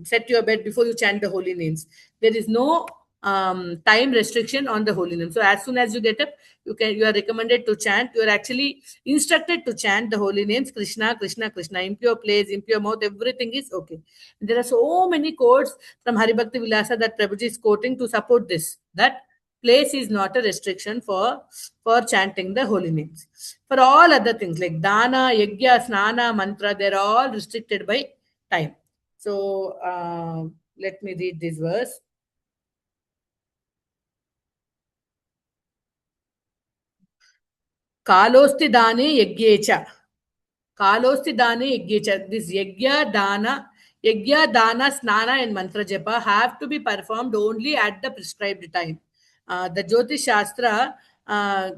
set your bed before you chant the holy names. There is no time restriction on the holy name. So as soon as you get up, you are recommended to chant. You are actually instructed to chant the holy names Krishna, Krishna, Krishna. Impure place, impure mouth, everything is okay. There are so many quotes from Haribhakti Vilasa that Prabhuji is quoting to support this. That place is not a restriction for chanting the holy names. For all other things like dana, yajna, snana, mantra, they're all restricted by time. So let me read this verse. Kalosti dane yajyecha. Kalosti dane yajyecha. This yajna, dana, snana and mantra japa have to be performed only at the prescribed time. The Jyotish Shastra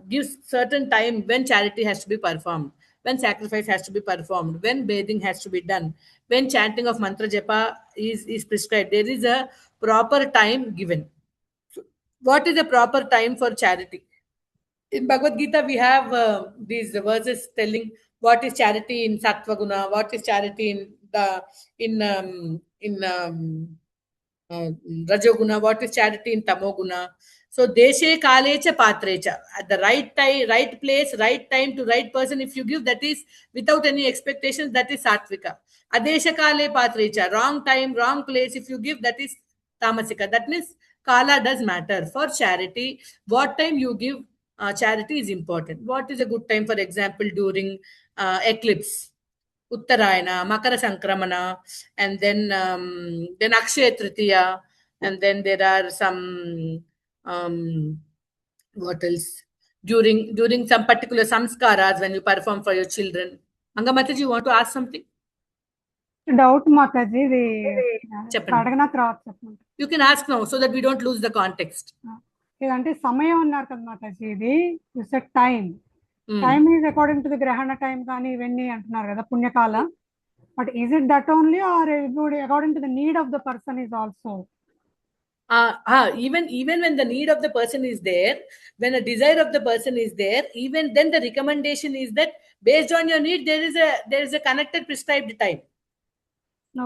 gives certain time when charity has to be performed, when sacrifice has to be performed, when bathing has to be done, when chanting of mantra japa is prescribed. There is a proper time given. So what is the proper time for charity? In Bhagavad Gita, we have these verses telling what is charity in Sattva Guna, what is charity in Rajoguna, what is charity in Tamoguna. So Deshe Kalecha Patrecha. At the right time, right place, right time to right person, if you give, that is without any expectations, that is Satvika. Adesha Kale Patrecha. Wrong time, wrong place, if you give, that is Tamasika. That means Kala does matter. For charity, what time you give charity is important. What is a good time, for example, during eclipse? Uttarayana, Makara Sankramana, and then Akshaya Tritiya, and then there are some what else during some particular samskaras when you perform for your children. Angamataji, you want to ask something? Doubt Mataji, you can ask now so that we don't lose the context. ఇదంటే సమయం అన్నారు కదా మాతాజీ, ఇది it's a time. Time is according to the గ్రహణ time కానీ ఇవన్నీ అంటున్నారు కదా పుణ్యకాల. But is it that only or according to the need of the person is also? Even when the need of the person is there, when a desire of the person is there, even then the recommendation is that based on your need there is a connected prescribed time.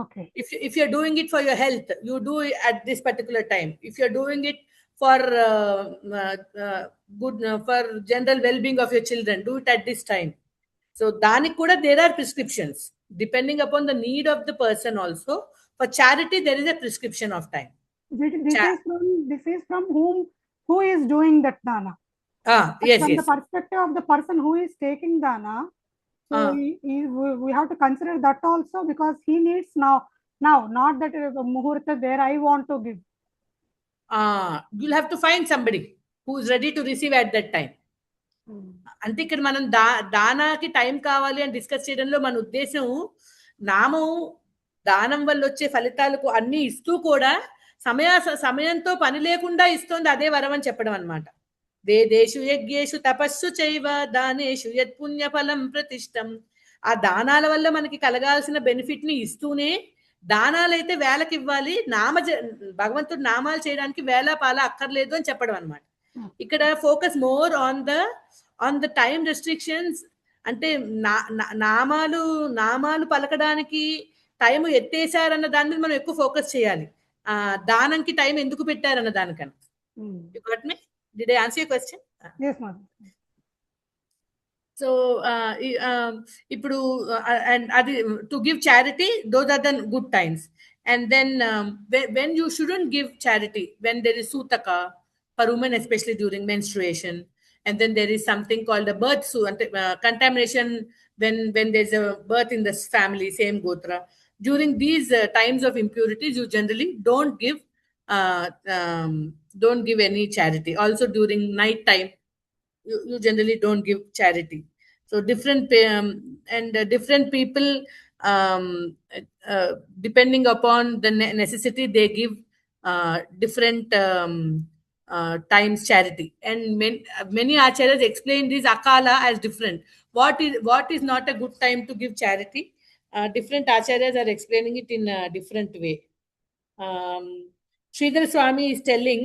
Okay. If you're doing it for your health, you do it at this particular time. If you're doing it for good for general well-being of your children, do it at this time. So danik kuda there are prescriptions depending upon the need of the person. Also for charity there is a prescription of time. This is from who is doing that dana. Yes, from yes. the perspective of the person who is taking dana, so we have to consider that also, because he needs now, not that muhurta where I want to give. You'll have to find somebody who's ready to receive at that time. అంటే ఇక్కడ మనం దానాకి time కావాలి అని discuss చేయడంలో మన ఉద్దేశం నామం దానం వల్ల వచ్చే ఫలితాలకు అన్ని ఇస్తూ కూడా సమయంతో పని లేకుండా ఇస్తోంది అదే వరం అని చెప్పడం అనమాట. వేదేషు యజ్ఞేషు తపస్సు చైవ దానేషు యత్పుణ్య ఫలం ప్రతిష్టం. ఆ దానాల వల్ల మనకి కలగాల్సిన బెనిఫిట్ ని ఇస్తూనే దానాలైతే వేలకి ఇవ్వాలి, భగవంతుడు నామాలు చేయడానికి వేల పాల అక్కర్లేదు అని చెప్పడం అనమాట. ఇక్కడ focus more on the time restrictions. అంటే నామాలు పలకడానికి టైం ఎత్తేసారన్న దాని మీద మనం ఎక్కువ ఫోకస్ చేయాలి, దానంకి టైం ఎందుకు పెట్టారన్న దానికన్నా. You got me? Did I answer your question? Yes, ma'am. So ఇప్పుడు and adi to give charity, those are the good times. And then when you shouldn't give charity, when there is sutaka for women, especially during menstruation, and then there is something called a birth contamination when there's a birth in the family, same gotra. During these times of impurities, you generally don't give any charity. Also during night time, you generally don't give charity. So different people, depending upon the necessity, they give different times charity. And many acharyas explain this akala as different. What is not a good time to give charity? Different acharyas are explaining it in a different way. Sridhar Swami is telling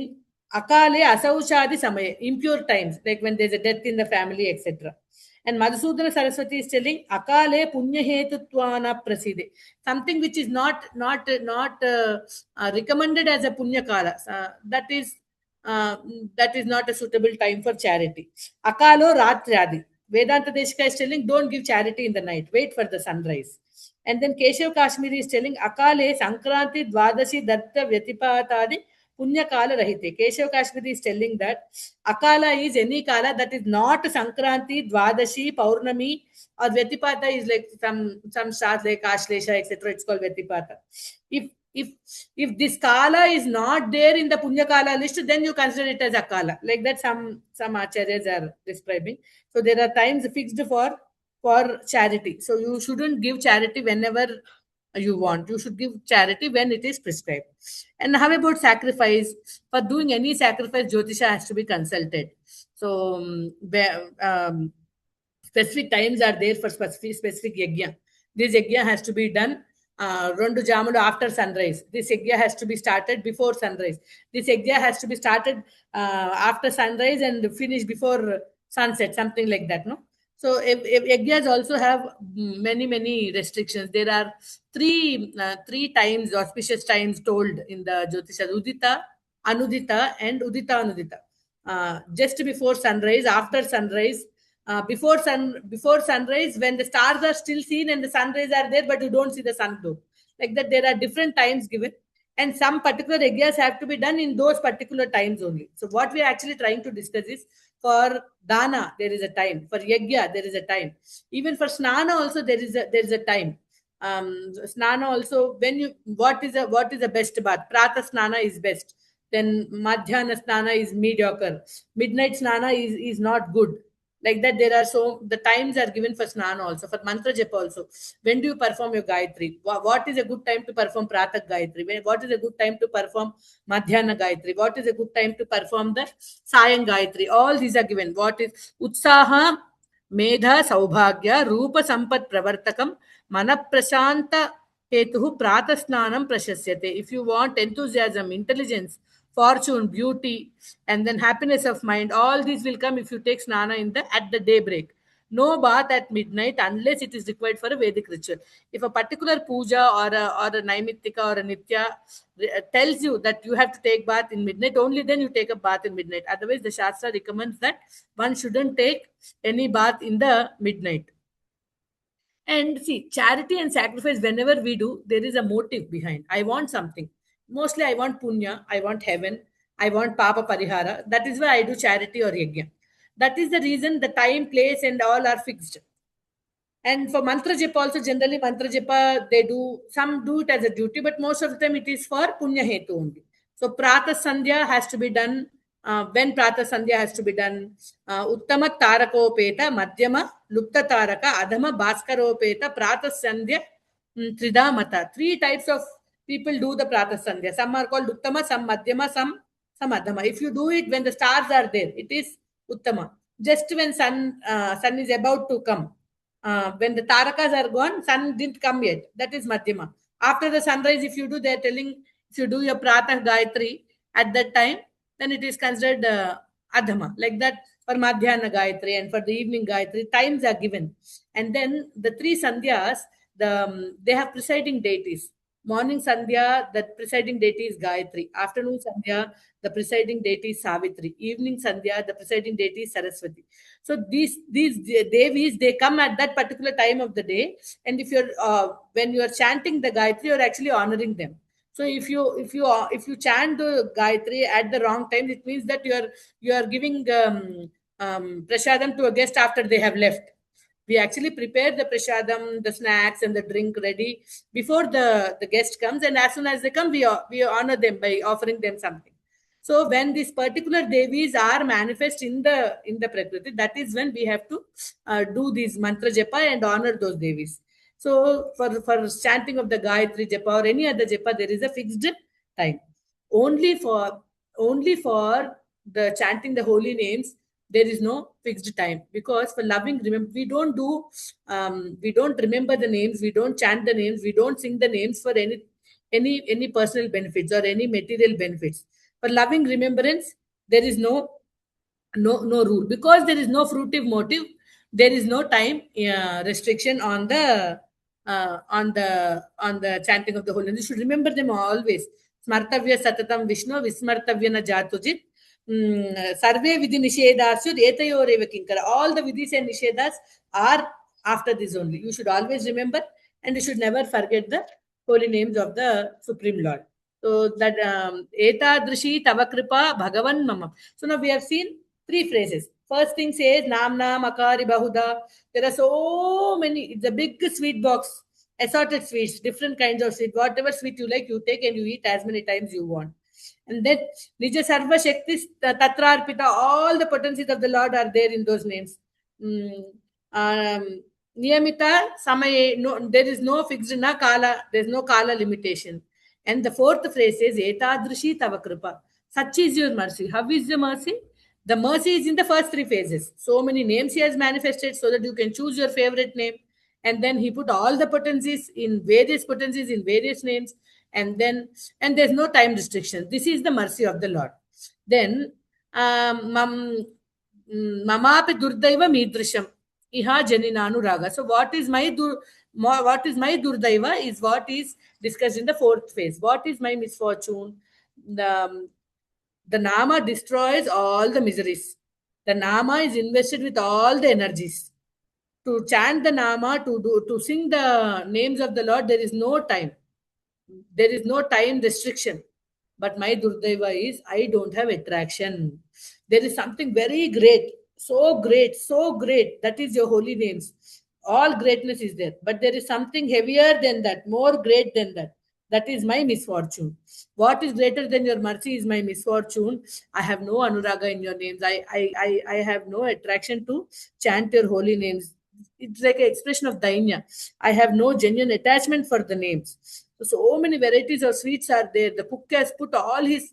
akale asauchadi samaya, impure times, like when there's a death in the family, etc. And Madhusudana Saraswati is telling akale punya hetutwana praside, something which is not recommended as a punya kala, that is not a suitable time for charity. Akalo ratradi, Vedanta Deshika is telling don't give charity in the night, wait for the sunrise. And then Keshav Kashmiri is telling akale sankranti dvadashi datta vyatipatadi punya kala rahite. Keshav Kashmiri is telling that akala is any kala that is not sankranti, dvadashi, paurnami, or vyatipata is like some stars like ashlesha, etc. It's called vyatipata. If this kala is not there in the punya kala list, then you consider it as akala. Like that some acharyas are describing. So there are times fixed for charity. So you shouldn't give charity whenever you want. You should give charity when it is prescribed. And how about sacrifice? For doing any sacrifice, Jyotisha has to be consulted. So specific times are there for specific yajna. This yajna has to be done Rendu Jamulu after sunrise. This yajna has to be started before sunrise. This yajna has to be started after sunrise and finished before sunset, something like that, no? So yajnas also have many restrictions. There are three times, auspicious times told in the Jyotisha: Udita, Anudita, and Udita Anudita. Just before sunrise, after sunrise, before sunrise, when the stars are still seen and the sunrays are there, but you don't see the sun glow. Like that, there are different times given, and some particular yajnas have to be done in those particular times only. So what we are actually trying to discuss is, for dana there is a time, for yajna there is a time, even for snana also there is a time. Snana also, what is the best bath? Prata snana is best, then madhyana snana is mediocre, midnight snana is not good. Like that, there are the times are given for snana also, for mantra japa also. When do you perform your gayatri? What is a good time to perform pratak gayatri? What is a good time to perform madhyana gayatri? What is a good time to perform the sayang gayatri? All these are given. What is utsaha, medha, saubhagya, rupa sampat pravartakam, mana prashanta hetuhu pratasnanam prashasyate. If you want enthusiasm, intelligence, fortune, beauty, and then happiness of mind, all these will come if you take snana at the daybreak. No bath at midnight unless it is required for a Vedic ritual. If a particular puja or a naimittika or a nitya tells you that you have to take bath in midnight, only then you take a bath in midnight. Otherwise, the Shastra recommends that one shouldn't take any bath in the midnight. And see, charity and sacrifice, whenever we do, there is a motive behind. I want something. Mostly, I want punya, I want heaven, I want papa parihara. That is why I do charity or yajna. That is the reason the time, place, and all are fixed. And for mantra japa also, generally mantra japa, they do, some do it as a duty, but most of the time it is for punya hetu only. So prata sandhya has to be done. When prata sandhya has to be done, uttama tarakopeta, madhyama, lupta taraka, adhama, bhaskaropeta, prata sandhya, trida mata. Three types of people do the prata sandhya. Some are called uttama, some madhyama, some adhama. If you do it when the stars are there, it is uttama. Just when sun is about to come, when the tarakas are gone, sun didn't come yet. That is Madhyama. After the sunrise, if you do, they're telling, if you do your Pratah Gayatri at that time, then it is considered Adhama. Like that, for Madhyana Gayatri and for the evening Gayatri, times are given. And then the three Sandhyas, they have presiding deities. Morning Sandhya, the presiding deity is Gayatri. Afternoon Sandhya, the presiding deity is Savitri. Evening Sandhya, the presiding deity is Saraswati. So these devis, they come at that particular time of the day, and if you're when you are chanting the Gayatri, you're actually honoring them. So if you chant the Gayatri at the wrong time, it means that you are giving prasadam to a guest after they have left. We actually prepare the prasadam, the snacks, and the drink ready before the guest comes, and as soon as they come, we honor them by offering them something. So when these particular devis are manifest in the prakriti, that is when we have to do these mantra japa and honor those devis. So for chanting of the Gayatri japa or any other japa, there is a fixed time. Only for the chanting the holy names, there is no fixed time, because for loving remember, we don't remember the names, we don't chant the names, we don't sing the names for any personal benefits or any material benefits. For loving remembrance, there is no rule, because there is no fruitive motive. There is no time restriction on the chanting of the holy name. You should remember them always. Smartavya satatam Vishnu vismartavya na jatujit. Sarve vidhi nishedasud etayoreva kinkara. All the vidhis and nishedas are after this only. You should always remember, and you should never forget the holy names of the Supreme Lord. So that etadrishi tavakripa bhagavan mama. So now we have seen three phrases. First thing says namna makari bahuda. There are so many. It's a big sweet box, assorted sweets, different kinds of sweet. Whatever sweet you like, you take and you eat as many times you want. And then Nija Sarva Shakti Tatra Arpita, all the potencies of the Lord are there in those names. Niyamita Samaye, no, there is no fixed na kala, there is no kala limitation. And the fourth phrase is Etadrishi Tavakripa. Such is your mercy. How is the mercy? The mercy is in the first three phases. So many names he has manifested so that you can choose your favorite name. And then he put all the potencies in various names. And there's no time restriction. This is the mercy of the Lord. Then mamapi durdaiva midrisham iha janinanu raga. So what is my durdaiva is what is discussed in the fourth phase. What is my misfortune? The nama destroys all the miseries. The nama is invested with all the energies. To chant the nama, to sing the names of the Lord, there is no time. There is no time restriction. But my Durdaiva is I don't have attraction. There is something very great, so great, so great. That is your holy names. All greatness is there. But there is something heavier than that, more great than that. That is my misfortune. What is greater than your mercy is my misfortune. I have no anuraga in your names. I have no attraction to chant your holy names. It's like an expression of dainya. I have no genuine attachment for the names. So many varieties of sweets are there. The cook has put all his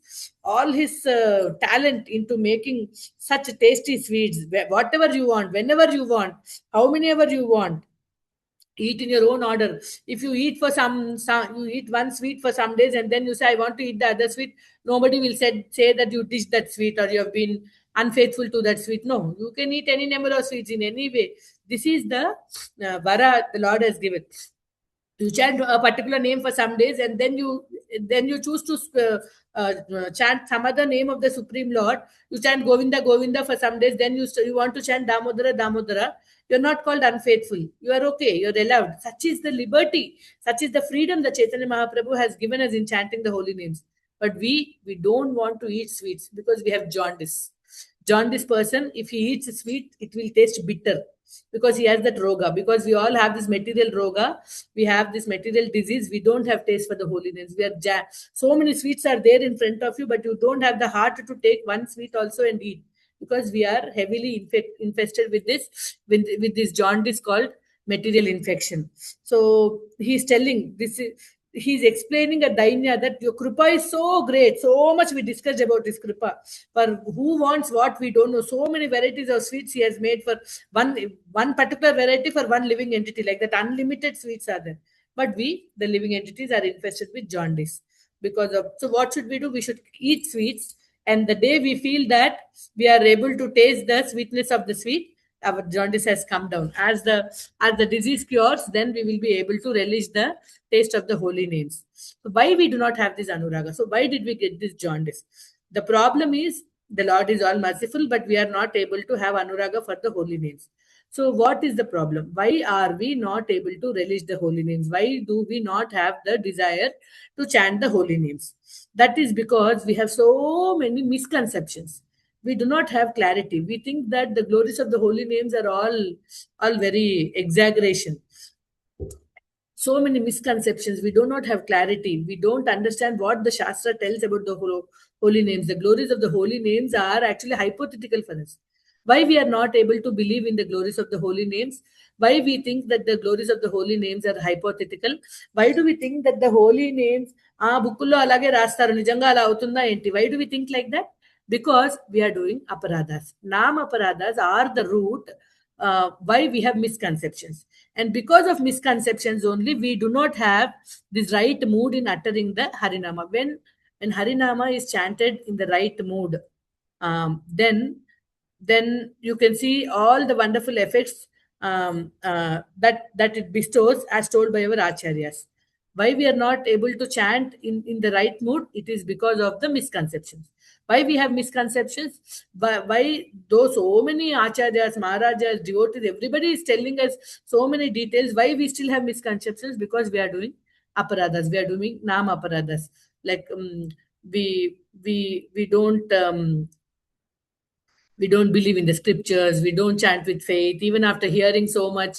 talent into making such tasty sweets. Whatever you want, whenever you want, how many ever you want. Eat in your own order. If you eat you eat one sweet for some days and then you say I want to eat the other sweet, nobody will say that you dish that sweet or you have been unfaithful to that sweet. No, you can eat any number of sweets in any way. This is the vara the Lord has given. You chant a particular name for some days, and then you choose to chant some other name of the Supreme Lord. You chant Govinda Govinda for some days, then you want to chant Damodara Damodara. You're not called unfaithful. You are okay. You're allowed. Such is the liberty. Such is the freedom that Chaitanya Mahaprabhu has given us in chanting the holy names. But we don't want to eat sweets because we have jaundice. Jaundice person, if he eats a sweet, it will taste bitter because he has that roga. Because we all have this material roga, we have this material disease. We don't have taste for the holy names. So many sweets are there in front of you, but you don't have the heart to take one sweet also and eat, because we are heavily infested with this jaundice called material infection. So he's telling this. He's explaining a dainya that your kripa is so great. So much we discussed about this kripa. For who wants what, we don't know. So many varieties of sweets he has made for one particular variety for one living entity. Like that, unlimited sweets are there. But we, the living entities, are infested with jaundice. So what should we do? We should eat sweets. And the day we feel that we are able to taste the sweetness of the sweet, our jaundice has come down. As the disease cures, then we will be able to relish the taste of the holy names. So why we do not have this anuraga? So why did we get this jaundice? The problem is the Lord is all merciful, but we are not able to have anuraga for the holy names. So what is the problem? Why are we not able to relish the holy names? Why do we not have the desire to chant the holy names? That is because we have so many misconceptions. We do not have clarity. We think that the glories of the holy names are all very exaggeration. So many misconceptions. We do not have clarity. We don't understand what the Shastra tells about the holy names. The glories of the holy names are actually hypothetical for us. Why we are not able to believe in the glories of the holy names? Why we think that the glories of the holy names are hypothetical? Why do we think that the holy names బుక్కుల్లో అలాగే రాస్తారు, నిజంగా అలా అవుతుందా ఏంటి? Why do we think like that? Because we are doing aparadhas. Nam aparadhas are the root why we have misconceptions. And because of misconceptions only, we do not have this right mood in uttering the Harinama. When Harinama is chanted in the right mood, then you can see all the wonderful effects that it bestows, as told by our acharyas. Why we are not able to chant in the right mood? It is because of the misconceptions. Why we have misconceptions? Why though so many acharyas, maharajas, devotees, everybody is telling us so many details, why we still have misconceptions? Because we are doing aparadhas, we are doing nam aparadhas. Like we don't believe in the scriptures, we don't chant with faith. Even after hearing so much,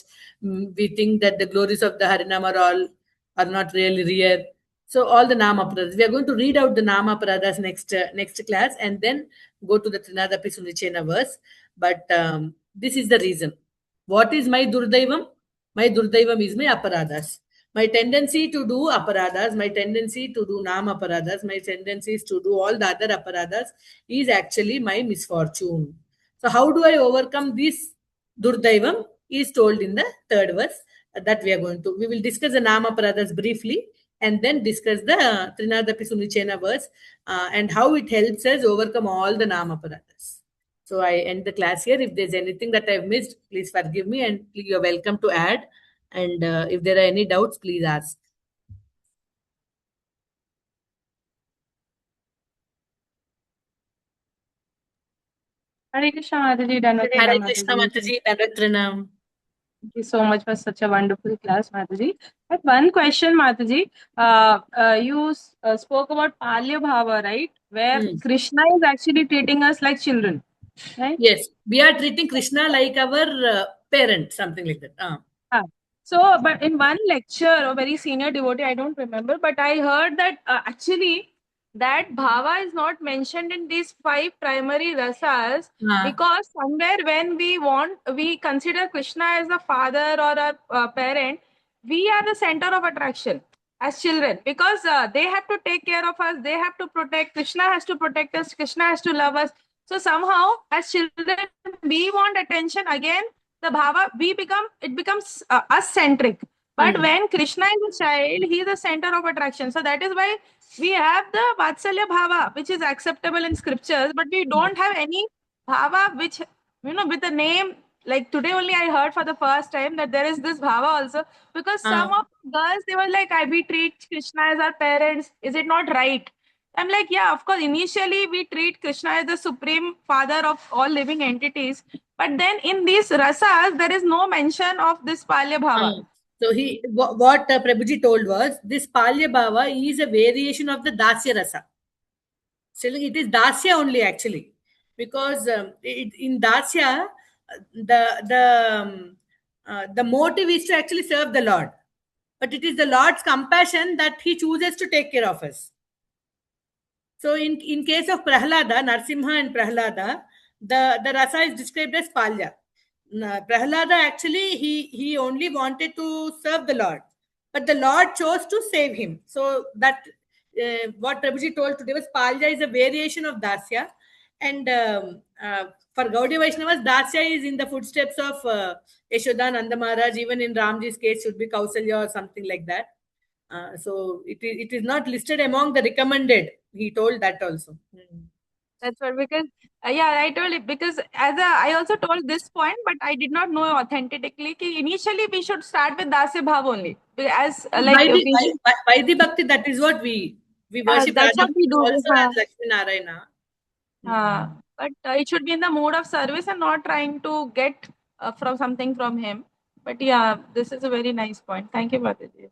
we think that the glories of the Harinam are not really real. So all the Nama Paradas, we are going to read out the Nama Paradas next class, and then go to the Trinadapi Sunichena verse. But this is the reason. What is my Durdaivam? My Durdaivam is my Aparadas. My tendency to do aparadas, my tendency to do nam aparadas, my tendencies to do all the other aparadas is actually my misfortune. So how do I overcome this Durdaivam is told in the third verse that we will discuss the nam aparadas briefly, and then discuss the Trinadapi Sunichena verse and how it helps us overcome all the nam aparadas. So I end the class here. If there's anything that I've missed, please forgive me, and you're welcome to add. And if there are any doubts, please ask. Hare Krishna Mataji, Danvatranam. Hare Krishna Mataji, Danvatranam. Thank you so much for such a wonderful class, Mataji. I have one question, Mataji. You spoke about Palya Bhava, right? Where Krishna is actually treating us like children, right? Yes, we are treating Krishna like our parent, something like that. So, but in one lecture, a very senior devotee, I don't remember, but I heard that actually that bhava is not mentioned in these 5 primary rasas because somewhere when we consider Krishna as a father or a parent, we are the center of attraction as children, because they have to take care of us, they have to protect, Krishna has to protect us, Krishna has to love us. So somehow as children, we want attention. Again, the bhava, it becomes us centric. But when Krishna is a child, he is the center of attraction. So that is why we have the Vatsalya bhava, which is acceptable in scriptures, but we don't have any bhava, which, with the name, like today only I heard for the first time that there is this bhava also, because some of the girls, they were like, we treat Krishna as our parents. Is it not right? I'm like, yeah, of course. Initially, we treat Krishna as the supreme father of all living entities. But then in these rasas, there is no mention of this Palya Bhava. So what Prabhuji told was, this Palya Bhava is a variation of the Dasya Rasa. So it is Dasya only actually, because in Dasya, the motive is to actually serve the Lord, but it is the Lord's compassion that He chooses to take care of us. So in case of Prahlada, Narsimha and Prahlada, the rasa is described as Palya. Prahlada actually he only wanted to serve the Lord, but the Lord chose to save him. So that what Prabhuji told today was Palya is a variation of Dasya, and for Gaudiya Vaishnavas, Dasya is in the footsteps of Yashoda Nanda Maharaj. Even in Ramji's case, should be Kausalya or something like that. So it is not listed among the recommended. He told that also. That's what, because I told it, because I also told this point, but I did not know authentically. Initially, we should start with Dasya Bhav only, as Vaidhi Bhakti, that is what we worship. That's what we do. Also as Lakshmi Narayana. But it should be in the mood of service and not trying to get from something from him. But yeah, this is a very nice point. Thank you, Mataji.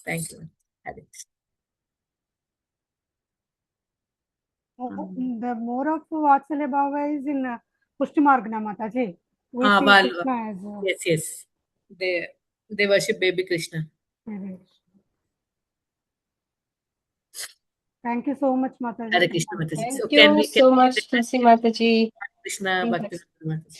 Thank you. Alex. The more of Vatsalya Bhava is in Pushti Margana, Mataji. We see Krishna as yes. They worship baby Krishna. Thank you so much, Mataji. Hare Krishna, Mataji. Thank you so much, Tulasi Mataji. Krishna Bhakti Mataji.